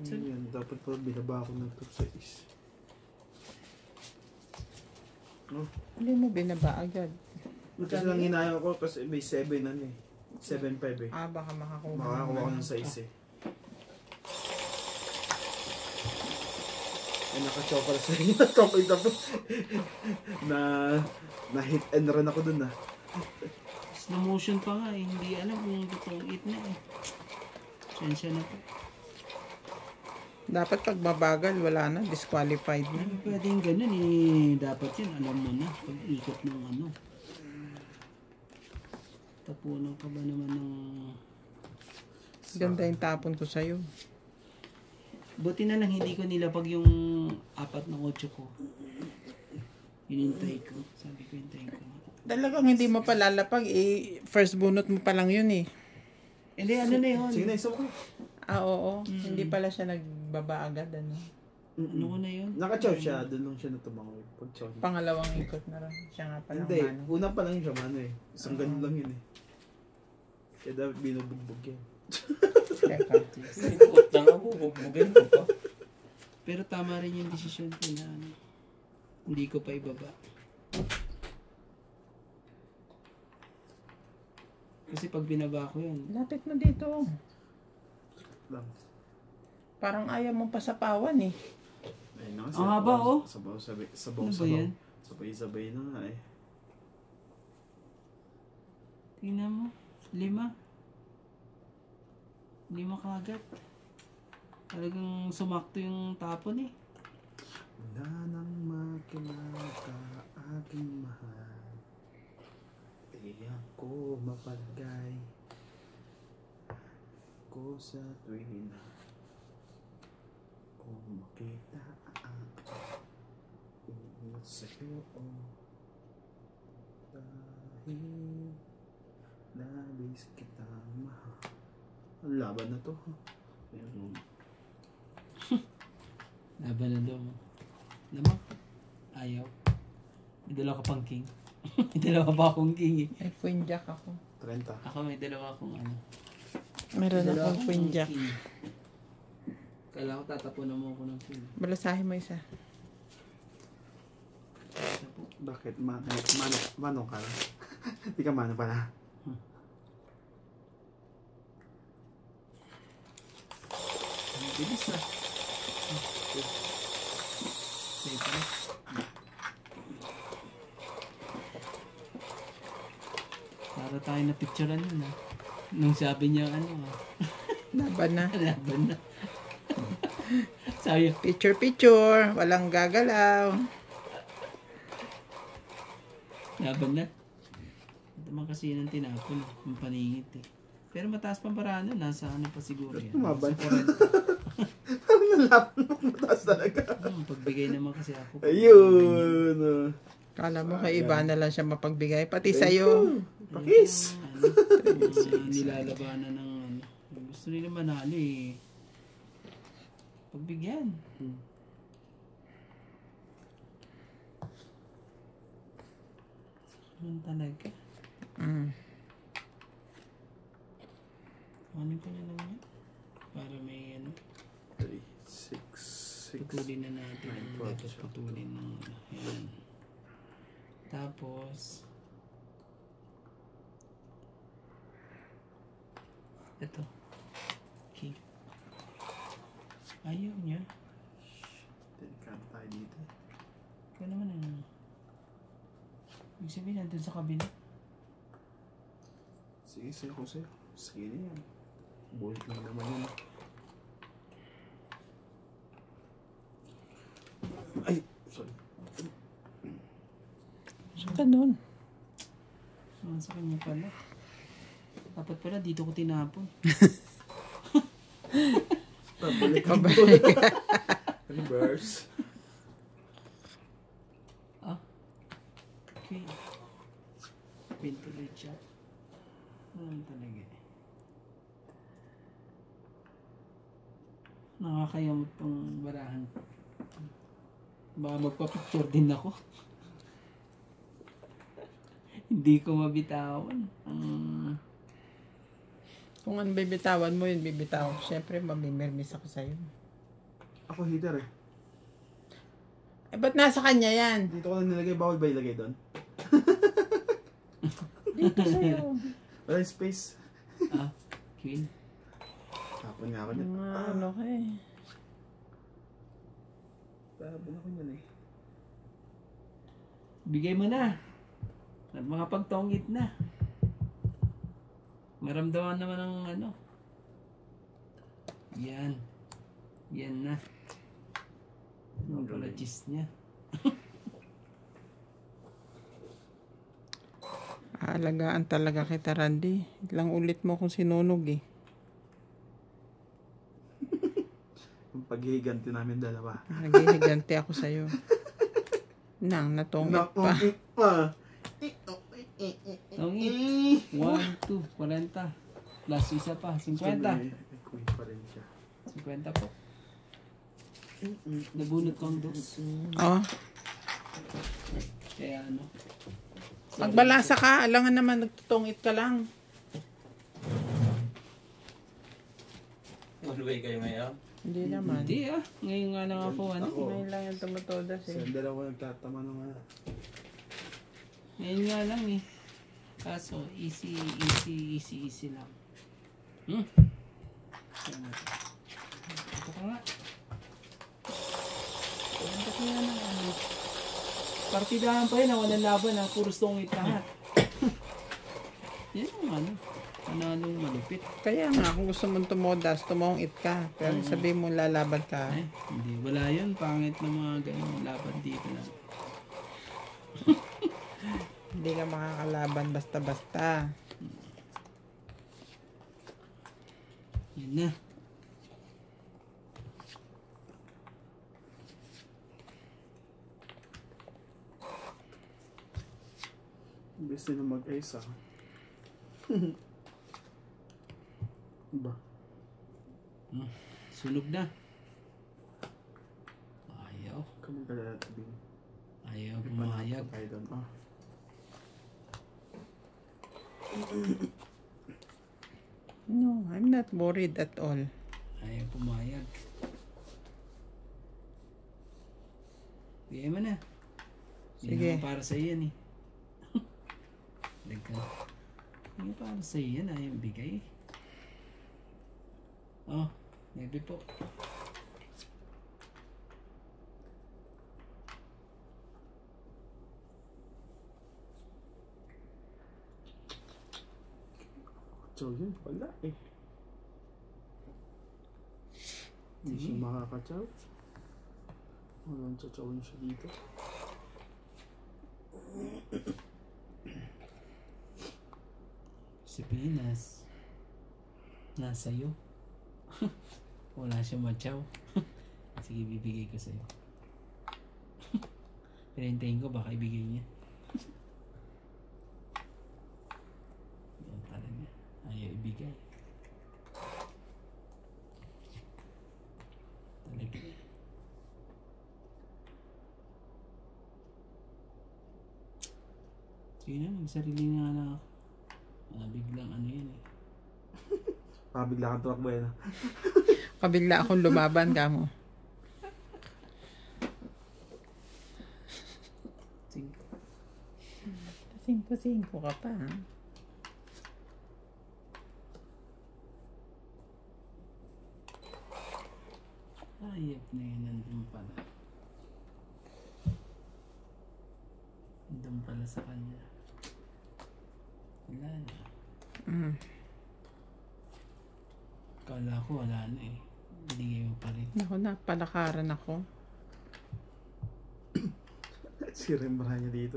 Ano yan? Dapat pala binaba ako ng top 6. Oh. Hindi mo binaba agad. Kasi lang hinayang ako kasi may 7 ano eh. 7.5 eh. Ah, baka makakuha. Makakakuha ko ng size eh. Ay, naka-chopper sa inyo. Top 8 ako. na hit and run ako dun ah. Slow motion pa nga eh. Hindi alam kung totoong it na eh. Sensya na po. Dapat pag mabagal, wala na. Disqualified na. Hindi pwedeng ganun eh. Dapat yun, alam mo na. Pag ikot ng ano. Tapunan ka ba naman ng... Ganda yung tapon ko sa'yo. Buti na lang hindi ko nilapag yung 4 ng 8 ko. Hinintay ko. Sabi ko hintay ko. Talagang hindi mo pa lalapag first bunot mo pa lang yun eh. Hindi, ano na yun? Sige na, isa ko. Oo. Hindi pala siya nagbaba agad ano. Ano ko na yun? Naka-chow siya, doon lang siya natumangoy. Pag-chow niya. Pangalawang ikot na rin. Siya nga pala Hindi, umano. una pa lang siya mano eh. Isang ganun lang yun eh. Kaya dapat binubugbog yan. Teka. Ikot lang ako, bugbugin ko pa. Pero tama rin yung desisyon ko na ano, hindi ko pa ibaba. Kasi pag binaba ko yun, Lapit mo dito. Lang. Parang ayaw mong pasapawan eh. Ayun na kasi. Ang haba, oh. Sabaw. Ano ba yan? Sabay-sabay na nga eh. tingnan mo, 5. 5 kaagad. Talagang sumakto yung tapon eh. Wala nang makilaka aking mahal. Di ako mapagay ko sa tuwina. Kung makita ako ulit sa'yo dahil labis kitang mahal. Ang laban na to. Ayan. Laban na daw. Naman, ayaw. May dalawa ka pang king. May dalawa pa akong king eh. May queen jack ako. 30. Ako may dalawa akong ano. Meron Dalawa akong queen jack. king. Kala ko tatapunan mo ako ng king. Balasahin mo isa. Tapo. Bakit? Manong ka lang. Di ka mano pala. Ang bilis ah. Okay pala. Para tayo na picturean yun ah. Nung sabi niya ano ah. Laban na. Laban na. Sabi, Picture picture. Walang gagalaw. laban na. Ito man kasi yun ang tinapon. Ang paningit eh. Pero mataas pang paraan nun. Nasa ano pa siguro yan. Tumaban. Nasa 40. Parang nalaban mo. Mataas talaga. Pagbigay naman kasi ako. Ayun. Kala mo kay iba na lang siya mapagbigay. Pati sa'yo. Pakis. Nilalabanan ng ano. Gusto nila manalo eh. Pagbigyan. Ano talaga? Ano ko na lang yan? Para may ano. 3, 6, 6. Putulin na natin. Nine, Dapat 12, putulin ng ano. Yan. Tapos, ito. Okay. Ayaw niya. Delikado tayo dito. Ikaw naman ano. Ibig sabihin nandun sa kabila. Sige, sa'yo ko sa'yo. Sige na yan. Bulit lang naman yun. Ay, sorry. Saan ka nun? Sa kanya pala. Dapat pala dito ko tinapon. Pabalik ang reverse. Ah. Okay. Pin tuloy siya. Ano talaga eh. Nakakayamot tong barahan. Baka magpa-picture din ako. Hindi ko mabitawan. Kung ano bibitawan mo yun, bibitawan. Siyempre, mamimirmis ako sa'yo. Ako hitter eh. Eh, ba't nasa kanya yan? Dito ko lang nilagay. Bawal ba ilagay doon? Dito sa'yo. Wala yung space. Ah, queen. Tapon nga ako dyan. Ano ka eh. Tapon ako dyan eh. Bigay mo na. At makapagtongit na. Maramdaman naman ng ano. Yan. Yan na. Ang pala cheese niya. Aalagaan talaga kita, Randy. Ilang ulit mo kung sinunog eh. Ang paghihiganti namin dalawa. Naghihiganti ako sa'yo. Natongit pa. Tongit. 1, 2, 40. Plus isa pa, 50. Queen pa rin siya. 50 po. Nabunot ko ang dos. Oh. Kaya ano. Magbalasa ka. Alangan naman nagtutungit ka lang. Mag-uwi kayo ngayon? Hindi naman. Hindi ngayon nga lang ako ano. Ngayon lang yung tumutodas eh. Sa dalawa nagtatama naman. Ngayon nga lang eh. Kaso easy lang. Ito ka nga. Ganda kaya ng ano. Partidahan pa yun, walang laban ha. Puro stongit lahat. Yan yung ano. Panalong malupit. Kaya nga, kung gusto mong tumodas, tumongit ka. Pero sabihin mo lalaban ka. Ay, hindi. Wala yun. Pangit na mga ganyan laban dito lang. Hindi ka makakalaban basta-basta. Yan na. Imbes nila mag-ace Ba? Sunog na. Ayaw. Kamang kalatabing. Ayaw pumayag. Tayo doon. No, I'm not worried at all. Ayaw pumayag. Bigay mo na. Sige. Hindi naman para sa iyan eh. Dagka. Hindi para sa iyan. Ayaw bigay. Oh, maybe po. So yun, wala eh. Hindi siya makakatsaw. Walang tsatsawin siya dito. Si Pinas. Nasa'yo. Wala siya matyaw. Sige, bibigay ko sa'yo. Pinintayin ko, baka ibigay niya. Yan talaga. Ayaw ibigay. Talaga. Sige na, magsarili nga na ako. Biglang ano yan eh. Bigla kang tumakbo yan. Kabigla akong lumaban ka mo. 5 ka pa ha? Ayop na yun, nandun pala. Nandun pala sa kanya. Wala na. Kala ko wala na eh. Binigay mo pa rin. Naku na, palakaran ako. Si Rembrandt niya dito.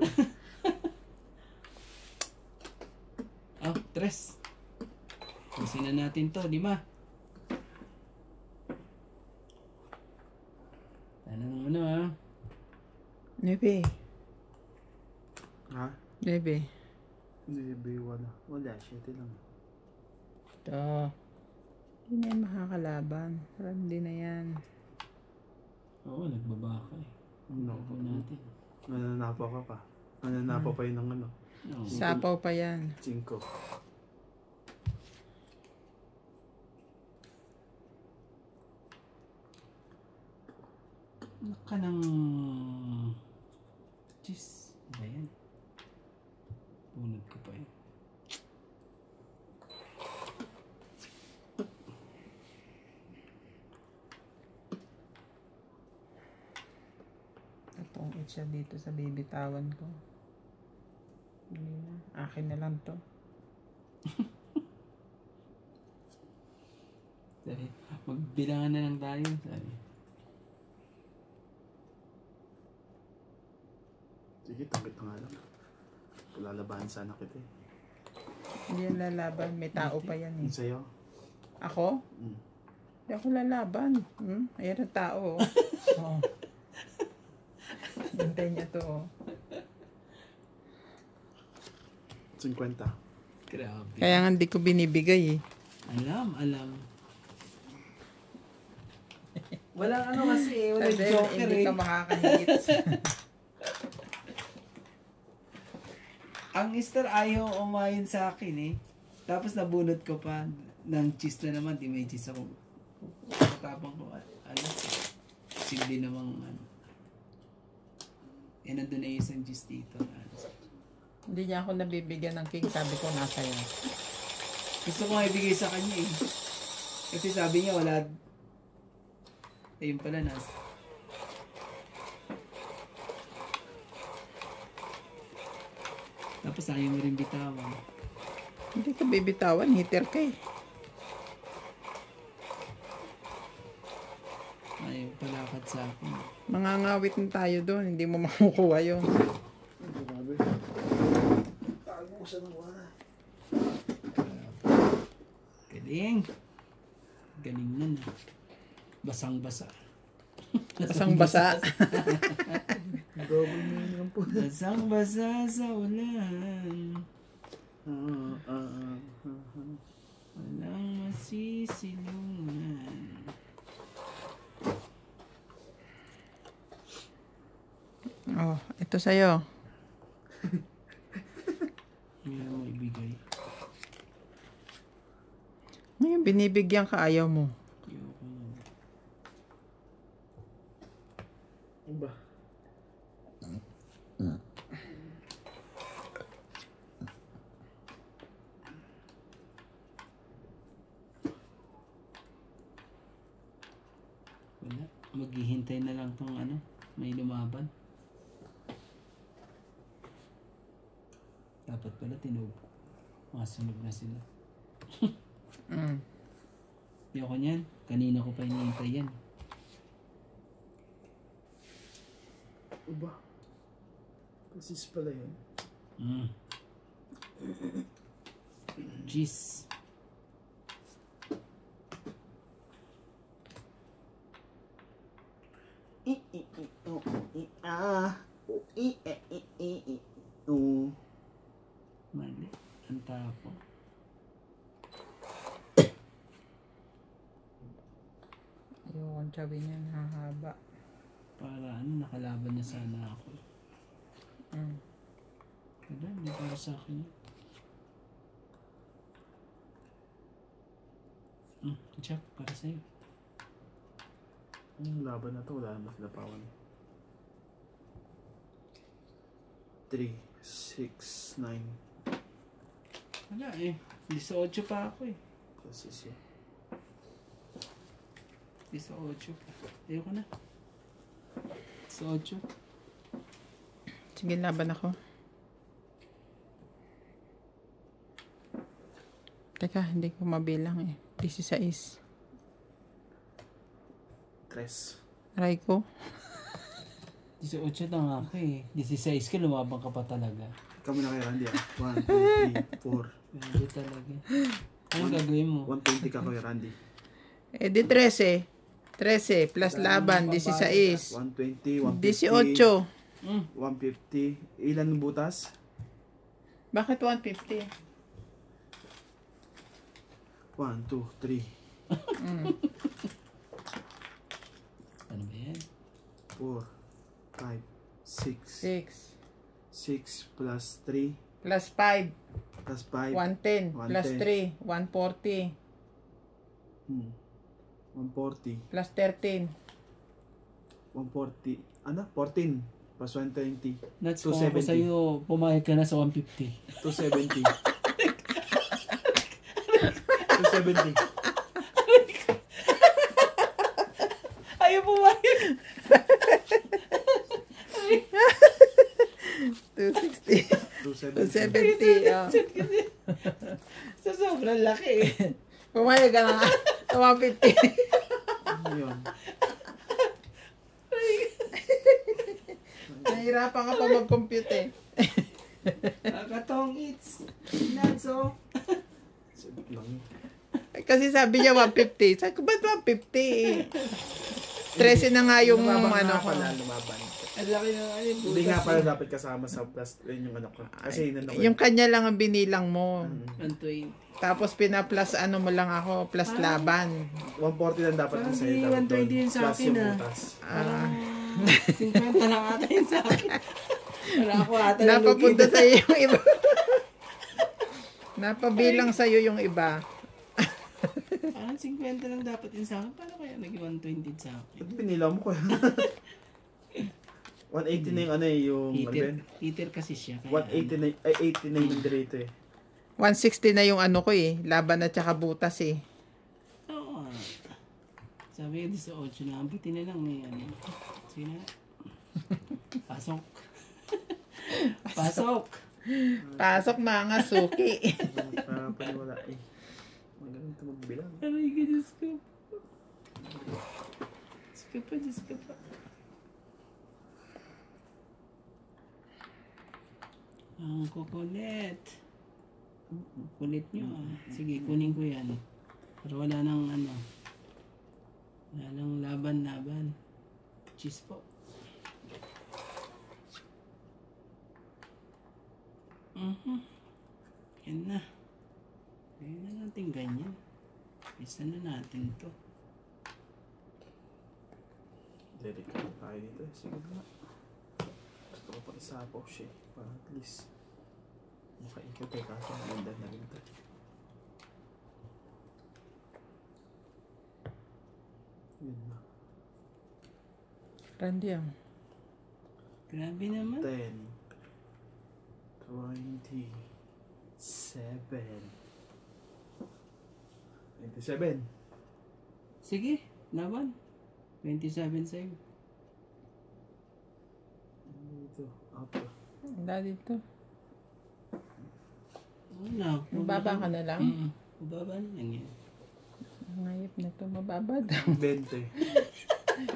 Oh, 3. Kasi na natin to, 5. Tanong mo na ha. 9. Ha? 9. Hindi, wala. Wala, 7 lang. Ito. Hindi na yan makakalaban. Randy na yan. Oo, nagbaba ka eh. No. Ako natin. Nananapaw ka pa. Nananapaw pa yun ng ano. Oo. Sapaw pa yan. 5. Ka ng... Jeez. Ba yan? Bunod ko pa yun. Natungit siya dito sa bibitawan ko. Hindi na. Akin na lang to. Sabi, magbilangan na lang tayo. Sabi. Sige, tangkit na nga lang. Lalabahan sana kita eh. Hindi yan lalaban. May tao pa yan eh. Sa'yo? Ako? Hindi ako lalaban. Ayan ang tao. Oh. Hintay niya to. Oh. 50. Grabe. Kaya nga hindi ko binibigay eh. Alam. Walang ano kasi, walang Kasi joker hindi eh. ka makakahit. Ang Easter ayaw umayon sa akin eh. Tapos nabunot ko pa ng cheese na naman. Di may cheese ako. Tapang ko. Ano? Simple namang ano. Eh, nandun na isang cheese dito. Hindi niya ako nabibigyan ng king. Sabi ko nasa yan. Gusto ko nga ibigay sa kanya eh. Kasi sabi niya wala. Ayun pala nas. Tapos ayaw mo rin bitawan. Hindi ka bibitawan. Hitter ka eh. Ayaw palakad sa akin. Mangangawit na tayo doon. Hindi mo makukuha yun. Grabe. Tago sa nawa. Galing. Galing na na. Basang-basa. Basang-basa. Double meaning po. Basang-basa sa ulan. Walang masisilungan. Oh, ito sa'yo. Hindi mo ibigay. Ngayon, binibigyan ka, ayaw mo. Ayoko na. Ano ba? Wala. Maghihintay na lang tong ano. May lumaban. Dapat pala tinubo. Masunog na sila. Ayoko niyan. Kanina ko pa hinihintay yan. Ano ba? Pasis pala yun. Jeez. Mali. Ang tapo. Ayokong sabihin yan, hahaba. Para ano, nakalaban niya sana ako. Wala, hindi para sa akin yun. Jack, para sa'yo. Ang laban na to, wala naman sila pawan. 3, 6, 9. Wala eh. 18 pa ako eh. Pasis yun. 18 pa. Ayoko na. 18. Sige, laban ako. Teka, hindi ko mabilang eh. 16. 3. Aray ko. 18 na nga ako eh. 16 ka, lumabang ka pa talaga. Kami na kay Randy 1, 2, 3, 4. Hindi talaga. Anong gagawin mo? 120 ka kay Randy. Eh di 13. 13 plus laban, 16. 120, 150. 18. 150. Ilan butas? Bakit 150? 1, 2, 3, Ano ba yan? 4, 5, 6. 6. 6 plus 3 Plus 5. plus 5. 110. Plus 110. 3. 140. 140. Plus 13. 140. Ano? 14. Plus 120. Nats, kung ako sa'yo, pumayag ka na sa 150. 270. 270. Ayaw pumayag. 260. 270. 270. Oh. Sa sobrang laki eh. Pumayag ka na nga. 150. Ano yun? Nahirapan ka pa mag-compute eh. Nakatong it's. Nats, oh. sabi niya 150. Sabi ko, ba't 150? 13 na nga yung ano ko. Lumaban. Ang laki ng ano yung Hindi nga pala dapat kasama sa plus yun yung ano ko. Kasi yun ano ko. Yung kanya lang ang binilang mo. 120. Tapos pina-plus ano mo lang ako, plus laban. 140 lang dapat Parang yung sa'yo. di dapat 120 doon. yun sa Plus akin, yung ah. butas. Parang 50 lang ata yun sa akin. Wala ako ata Napapunta sa iyo yung iba. Napabilang sa iyo yung iba. Parang 50 lang dapat yun sa akin. Paano kaya naging 120 sa akin? Ba't binila mo ko? 180 na yung ano eh, yung ano yun? Heater kasi siya. Kaya 189, ay 89 yung direito eh. 160 na yung ano ko eh. Laban at saka butas eh. Oo. Sabi ko, 18 na. Buti na lang eh. Ano. Sige na. Pasok. Pasok. Pasok mga suki. Para paniwala eh. Magaling ito magbilang. Aray ka, Diyos ko. Diyos ka pa. Ang kukulit. Kulit nyo ah. Sige, kunin ko yan. Pero wala nang ano. Wala nang laban. Cheese po. Yan na. Gawin na natin ganyan. Isa na natin to. Delicate tayo dito. Sige na. Gusto ko pa isapaw siya. Para at least makaikot eh. Kaso maganda na rin ito. Yun na. Randy ah. Grabe naman. 10 27 27 Sige, laban. 27 sa'yo. Dito, out to. Dali to. Wala. Mababa ka na lang. Mababa na lang yan. Ngayip na to. Mababa daw. 20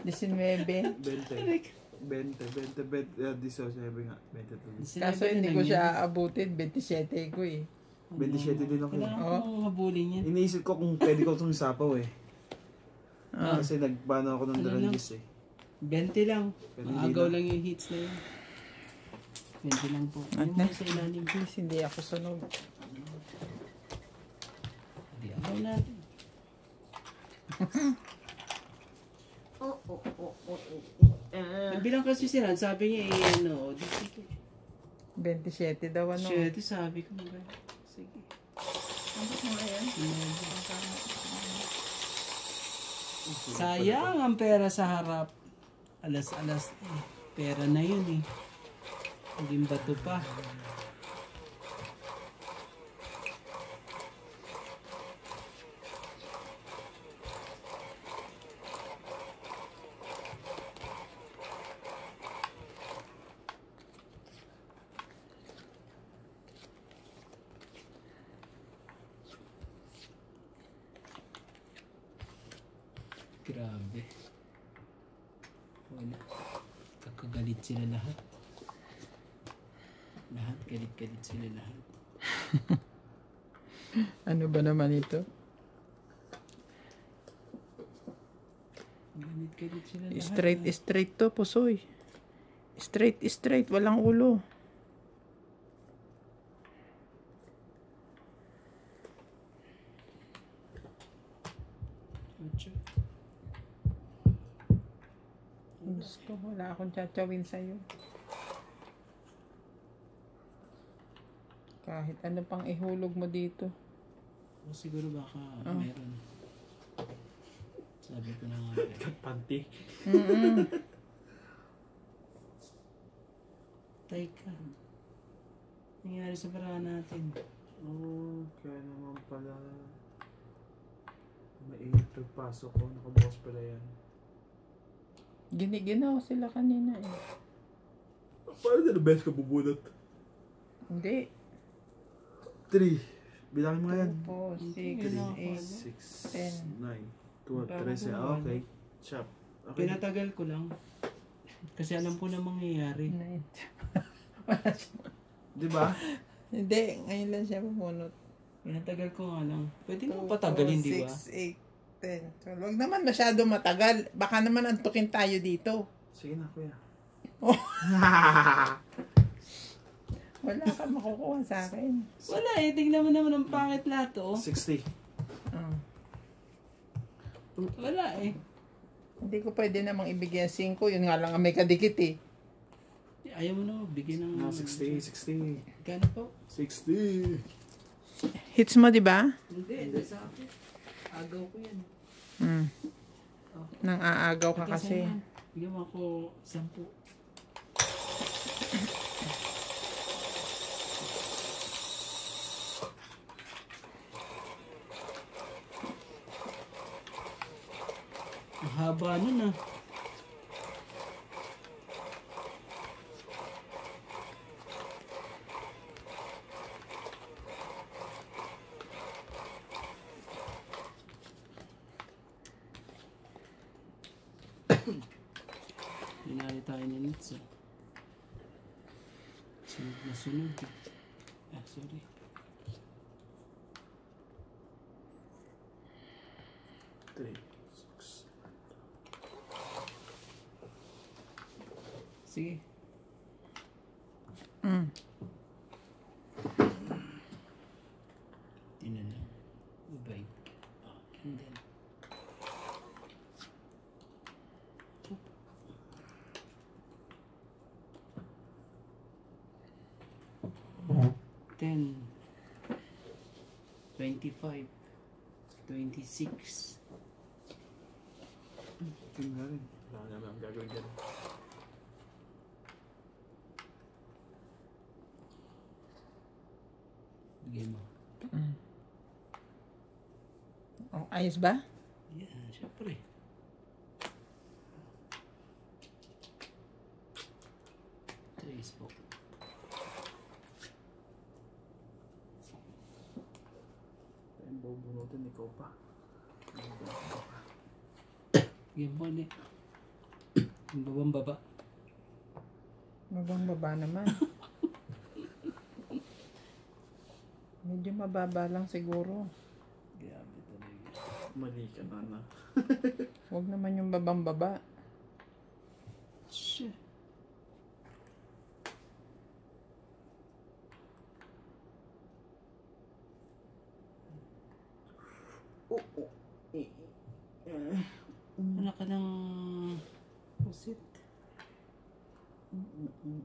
19. 17 nga 22 Kaso hindi ko siya aabutin. 27 ko eh. 27 din ako. Kailangan kong habulin yan. Iniisip ko kung pwede ko itong sapaw eh. Kasi nagbano ako ng Ano Durangis eh. 20 lang. Pero hindi Maagaw na. lang yung hits na yun. 20 lang po. Ano na? mo sa ilalim? Please, hindi ako sunog. Hindi, agaw natin. Bilang kasi sila, sabi niya ano, dito. 27 daw ano. Shit, sabi ko ba? Sige. Sayang ang pera sa harap. Alas-alas eh. Pera na yun eh. Hindi bato pa. Grabe. Wala. Kakagalit sila lahat. Lahat, galit-galit sila lahat. Ano ba naman ito? Galit-galit sila lahat. Straight to, pusoy. Straight. Walang ulo. Ocho. Diyos ko, wala akong tsatawin sa'yo. Kahit ano pang ihulog mo dito. O siguro baka meron. Sabi ko na nga. Panty. Teka. Nangyari sa paraan natin. Oh, kaya naman pala. Mainit pagpasok ko. Nakabukas pala yan. Ginaw sila kanina eh. Paano na best ka bubunot? Hindi. 3. Bilangin mo nga yan. 4, 6, 8, 6, 10. 9, 12, 13. Okay. Chop. Okay. Pinatagal ko lang. Kasi alam ko na mangyayari. 9. Wala siya. Di ba? Hindi, ngayon lang siya pumunot. Pinatagal ko nga lang. Pwede mo patagalin, di ba? 6, 8, 10. Huwag naman masyado matagal. Baka naman antukin tayo dito. Sige na, kuya. Wala kang makukuha sa akin. Wala eh. Tignan mo naman ang pangit lahat, oh. 60. Ah. Wala eh. Hindi ko pwede namang ibigay ang 5. Yun nga lang ang may kadikit eh. Ayaw mo na bigyan ng... 60, 60. Gano po? 60. Hits mo, di ba? Hindi, sa akin. Agaw ko yan. Nang aagaw ka Ito, kasi. saan yan? Bigyan mo ako 10. Ang haba nun ah. Hinali tayo ni Nitsa. Sunod na sunod. Ah, sorry. Sige. Tingnan lang. Bye. And then. Ten. 25. 26. Tingnan rin. Wala naman ang gagawin dyan. Bigyan mo. Oh, ayos ba? Yeah, syempre. Facebook. Ayun, bubunutin, ikaw pa. Bigyan mo ulit. Ang babang baba. Mabang baba naman. Medyo mababa lang siguro. Grabe talaga. Mali ka na. Huwag naman yung babang baba. Shit. Wala ka ng pusit.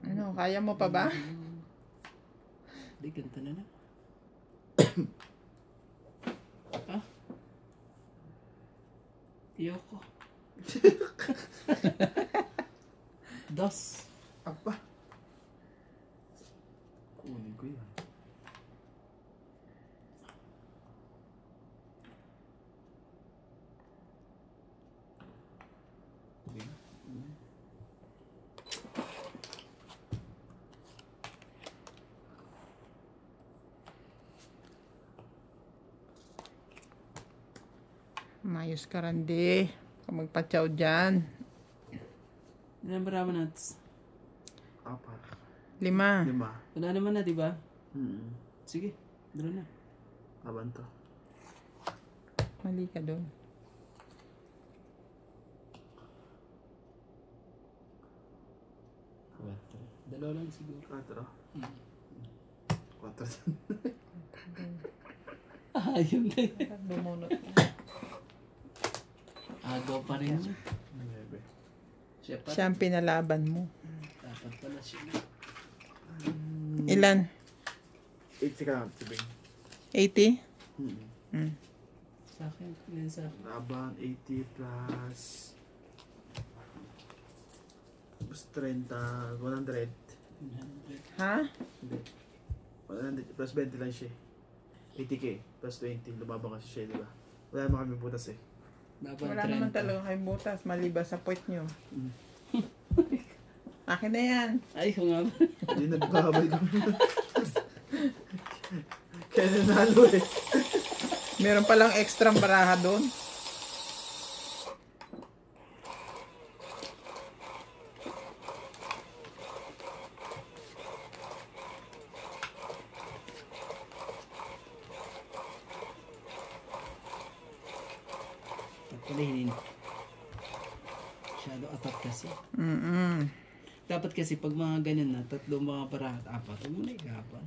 Ano, kaya mo pa ba? Di, ganito na na. Ah? Ayoko. Dos. Apa? Kunin ko yan. Mayos ka randi. Kung magpatsaw dyan. Ilan ba naman nuts? 4. 5. 5. Wala naman na, di ba? Hmm. Sige, draw na. Aban to. Mali ka doon. Dalawa lang siguro. 4. 4. Ayun na yun. Bumunot. Agaw pa rin. 9. Siya pa. Siya ang pinalaban mo. Dapat pala siya. Ilan? 80 ka, Tibing. 80? Sa akin, ilan sa akin? Laban, 80 plus... Plus 30, 100. 100. Ha? Hindi. 100 plus 20 lang siya. 80k plus 20. Lumabang kasi siya, di ba? Wala naman kami butas eh. Laban Wala 30. naman talaga kayong butas. Maliba sa puwet nyo. Akin na yan. Ay, kung nga ba. Hindi nagbabay ko. Kaya nanalo eh. Meron palang extra baraha doon. Palahin. Masyado atat kasi. Dapat kasi pag mga ganyan na, 3 mga baraha at 4, huwag mo na igapan.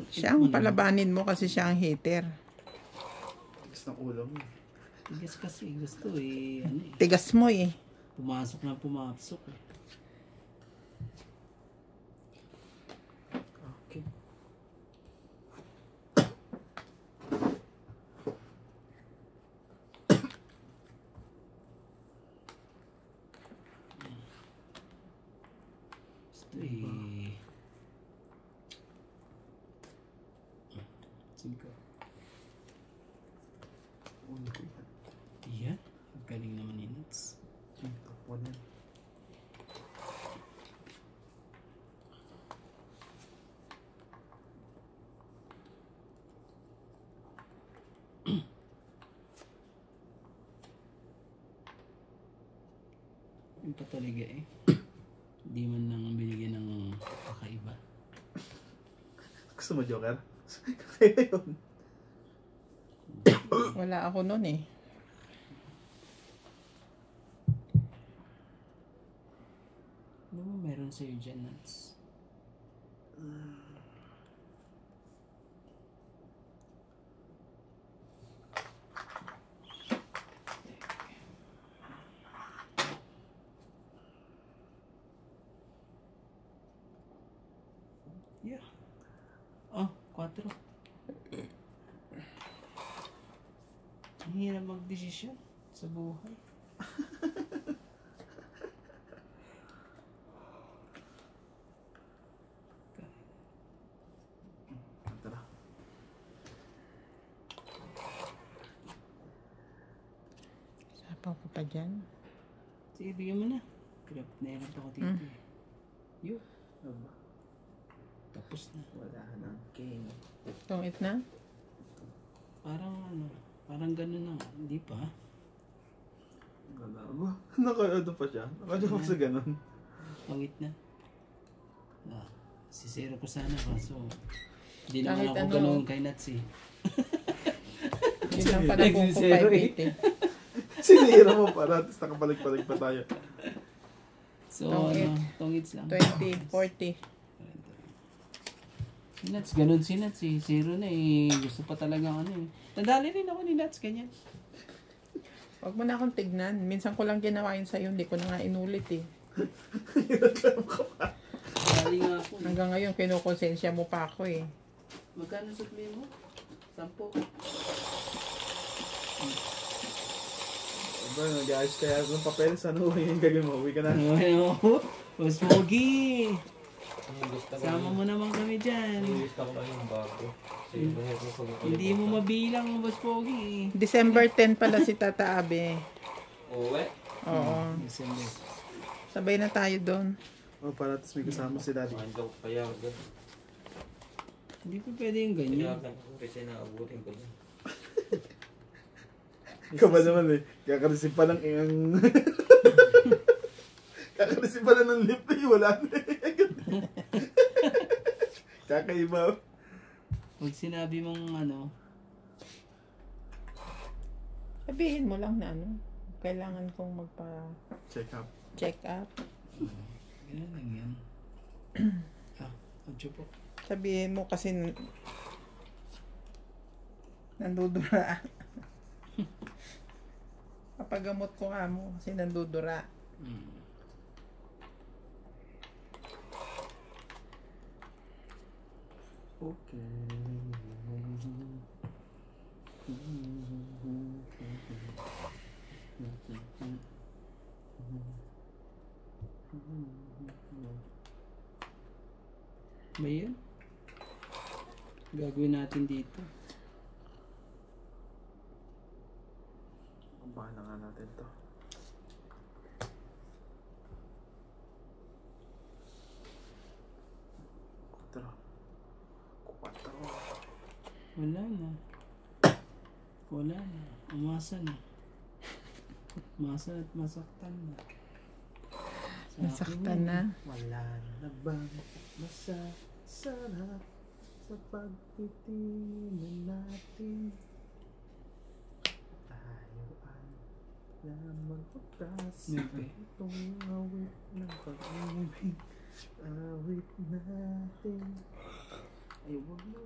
Siya ang palabanin mo kasi siya ang hater. Tigas ng ulo mo. Tigas kasi, gusto eh. Ano eh. Tigas mo eh. Pumasok na pumapsok eh. Okay. Gusto eh. 5. Ulo ko yan. Iyan. Ang galing naman ni Nats. Top 1 yan. Yung pa talaga eh. Hindi man lang binigyan ng kakaiba. Gusto mo Joker? Kaya yun. Wala ako nun eh. Ano mo meron sa'yo dyan, Nats? Yeah. Oh, 4. Ang hirap magdesisyon sa buhay. Tara. Sapaw ko pa dyan. Sige, bigyan mo na. Grab na yan ako dito. Yun. Aba, Tapos na. wala nang king. Tungit na? Parang ano, parang ganun na. Hindi pa. Wala ba? Naka-ano pa siya? Naka-ano pa sa ganun? Pangit na. Ah, sisero ko sana kaso hindi Kahit naman ako ano. ganun kay Nats eh. Yun lang pala kung Nagsisero eh. 580. Sinira mo para, tapos nakabalik-balik pa tayo. So, Tongit. tongits lang. 20, 40. Si Nats, ganun si Nats eh. Zero na eh. Gusto pa talagang ano eh. Nadali rin ako ni Nats, ganyan. Huwag mo na akong tignan. Minsan ko lang ginawa yun sa'yo. Hindi ko na nga inulit eh. Nadali nga ako eh. Hanggang ngayon, kinukonsensya mo pa ako eh. Magkano sukli mo? 10. Aba, nag-ayos kaya ng papel. Saan yung gagawin mo? Uwi ka na. Ano? Mas Pogi! Gusto ko Sama mo naman kami dyan. gusto ko lang yung bago. Kasi mahirap ko kung Hindi mo mabilang, Boss Pogi. December 10 pala si Tata Abe. uwi. Oo. December. Sabay na tayo doon. Oh, para tapos may kasama si daddy. Mga joke pa yan. Hindi pa pwede yung ganyan. Kailangan ko kasi naabutin ko niya. Ikaw ba naman eh? Kakarisip pa ng iyang... Kakarisip pa lang ng lip eh. Wala na eh. Kakaiba. Pag sinabi mong ano, Sabihin mo lang na ano. Kailangan kong Check up. check up. gano'n lang yan. Ah, audio po. Sabihin mo kasi nandudura. Papagamot ko nga mo kasi nandudura. Okay. Ba yan? Gagawin natin dito. Bahan na nga natin to. Quattro. Wala na. Wala na. Umasa na. Umasa at masaktan na. Sa Nasaktan akin na. Wala na bang masasarap sa pagtitingin natin? Tayo ay na magpapras. Maybe. Itong awit ng pag-ibig. Awit natin. Ay, huwag mo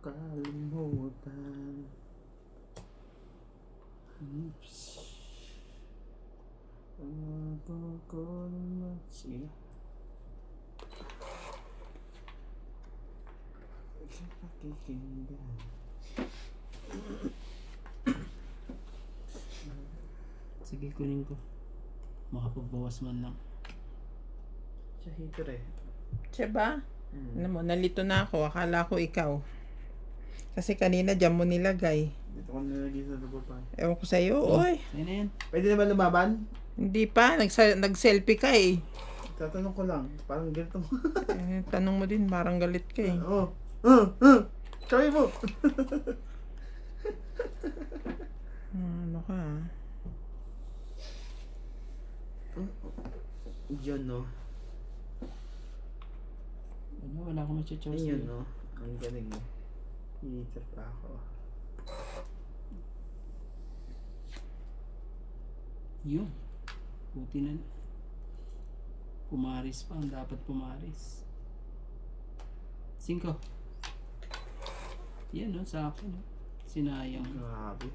kalimutan. Oops. Sige na. Pakikinggan. Sige, kunin ko. Makapagbawas man lang. Siya hater eh. Siya ba? Ano mo, nalito na ako. Akala ko ikaw. Kasi kanina dyan mo nilagay. Dito ko nilagay sa lupa pa. Ewan ko sa'yo, oy. Ayun na yan. Pwede naman lumaban? Hindi pa, nag-selfie ka eh. Tatanong ko lang. Parang ganito mo. Tanong mo din, parang galit ka eh. Oo. Kawin mo. Ano ka ah? Diyan no. Ano, wala akong macha-chow Ayun no. Ang galing mo. Hater pa ako. Yun. Buti na. Pumaris pa. Ang dapat pumaris. 5. Yan no, sa akin. No? Sinayang. Grabe.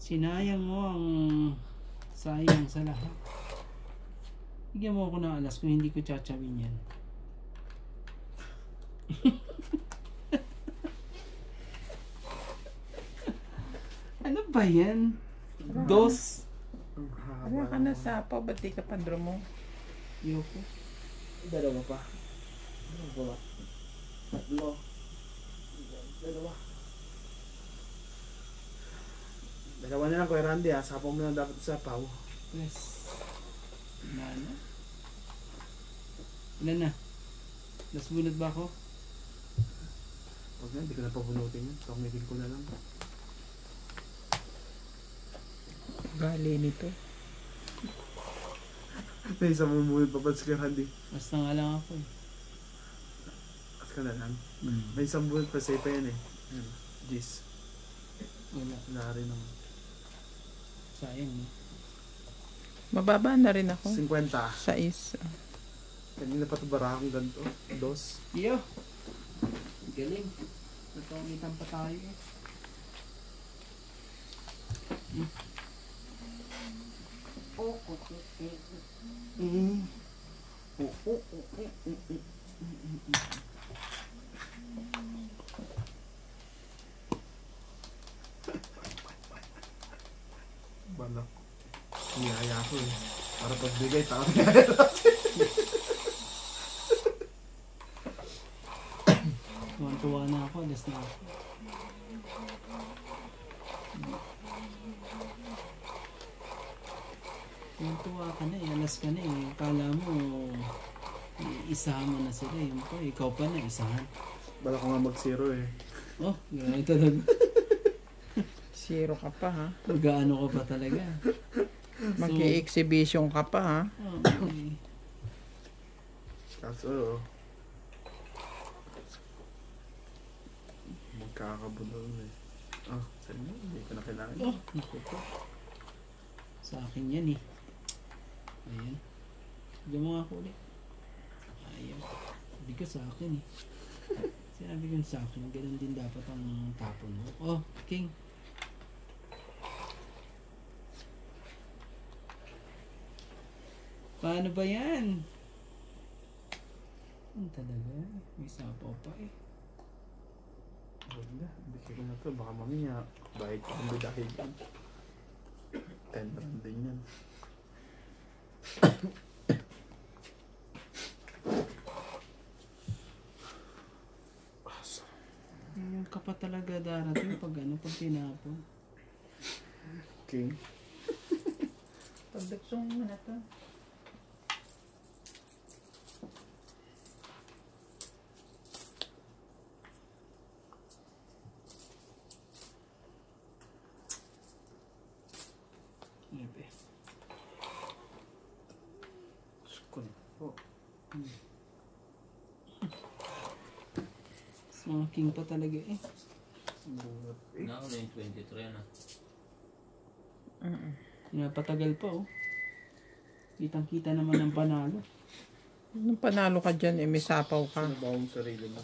Sinayang mo ang sayang sa lahat. Bigyan mo ako ng alas kung hindi ko tsatsamin yan. Ano ba yan? Dos. Ang haba. Ano ka na sapaw, ba't di ka pandro mo? Yoko. Dalawa pa. Dalawa. Tatlo. Dalawa. Dalawa na lang, Kuya Randy ha. Sapaw mo lang dapat sapaw. Yes. Ano? Ilan na? Last bunot ba ako? Huwag na, hindi ko na pabunutin yun. Pangitin ko na lang. Gali nito. May isang bumunod pa ba si Kuya Randy? Basta nga lang ako eh. At ka na lang. May isang bumunod pa sa'yo pa yan eh. Ayun. Jeez. Wala. Wala rin naman. Sayang eh. Mababa na rin ako. 50. 6. Kanina pa ito barakong ganito. 2. Iyo! Galing. Nagkaunitan pa tayo eh. Bala. Niyaya ko eh. Para pagbigay, tama. Tuwan-tuwa na ako. Alas na ako. Tuwan-tuwa ka na eh. Alas ka na eh. Kala mo isahan mo na sila. Yun po. Ikaw pa na isahan. Bala ko nga mag-zero eh. Oh, gano'n talaga. 0 ka pa ha. Mag-ano ka pa talaga. Mag-i-exhibition ka pa ha. Oh, okay. Kaso, magkakabunod eh. Oh, sabi mo, hindi ko na kailangan. Oh, naku po. Sa akin yan eh. Ayan. Diyan mo nga ako ulit. Ayan. Hindi ka sa akin eh. Sinabi ko sa akin, ganun din dapat ang tapon mo. Oh, King. Paano ba yan? Ano talaga? May sapaw pa eh. Huwag na, bigay ko na to. Baka mamaya, bayad ko ang dahil yan. 10 rand din yan. Yung ka pa talaga darating pag ano, pag tinapon. King. Pagdagsong mo na to. Ebe. Sukon. Oh. Mga king pa talaga eh. Bulat eh. Na ako na yung 23 na. Napatagal pa oh. Kitang-kita naman ang panalo. Nung panalo ka dyan, may sapaw ka. Sinabaw mo sarili mo.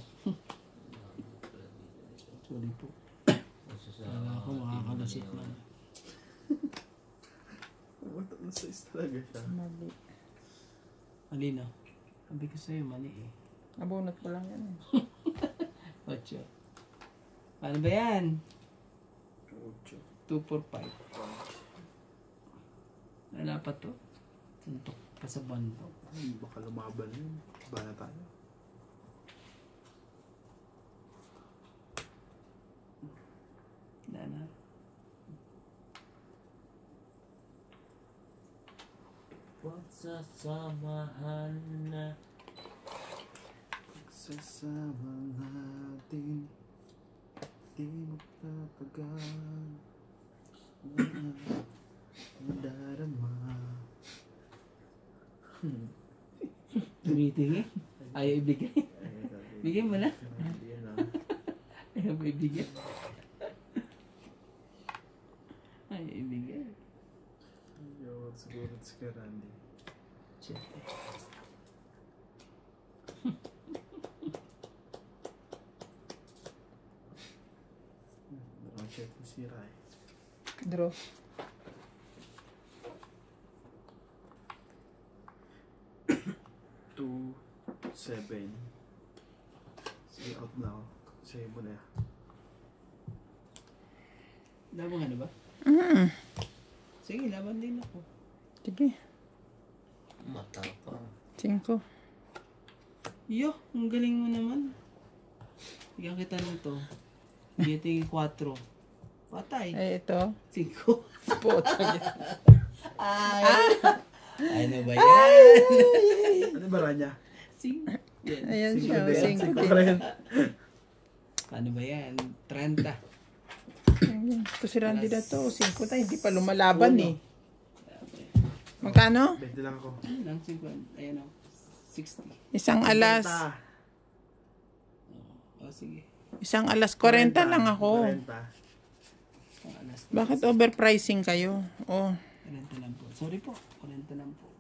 Sorry po. Wala ako makakalusit na. Pumunta na sa is talaga siya. Mali. Mali na. Sabi ko sa'yo, mali eh. Nabunot ko lang yan. 8. Paano ba yan? 8. 2, 4, 5. Wala pa to. Tuntok pa sa bando. Baka lumaban yun. Iba na tayo. Wala na. Pagsasamahan na. Pagsasama natin, di magtatagal. Nadarama. Tumitingin. Ayaw ibigay. Bigyan mo na. Yan na. Ayaw mo ibigay. Ayaw ibigay. Yo, siguro si Randy. Shit. Ang chef ko si Rai. Draw. 2, 7. Sige, out na ako. Sa'yo mo na. Laban ka na ba? Sige, laban din ako. Sige. Matapang. 5. Yo, ang galing mo naman. Bigyan kita nito. Bigyan 4. Patay. Ay, ito. 5. Puta. Ano ba yan? Ano ba niya? Yan. Ayan Cinco siya. din. 5 Cinco din. pa rin. Ano ba yan? 30. Ayan. Ito si Randy na to. 5 tayo. Hindi pa lumalaban eh. Magkano? 20 lang ako. Ayun lang, 50. Ayan o. 60. Isang alas. Sige. Isang alas 40 lang ako. 40. Alas. Bakit overpricing kayo? Oh. 40 lang po. Sorry po. 40 lang po.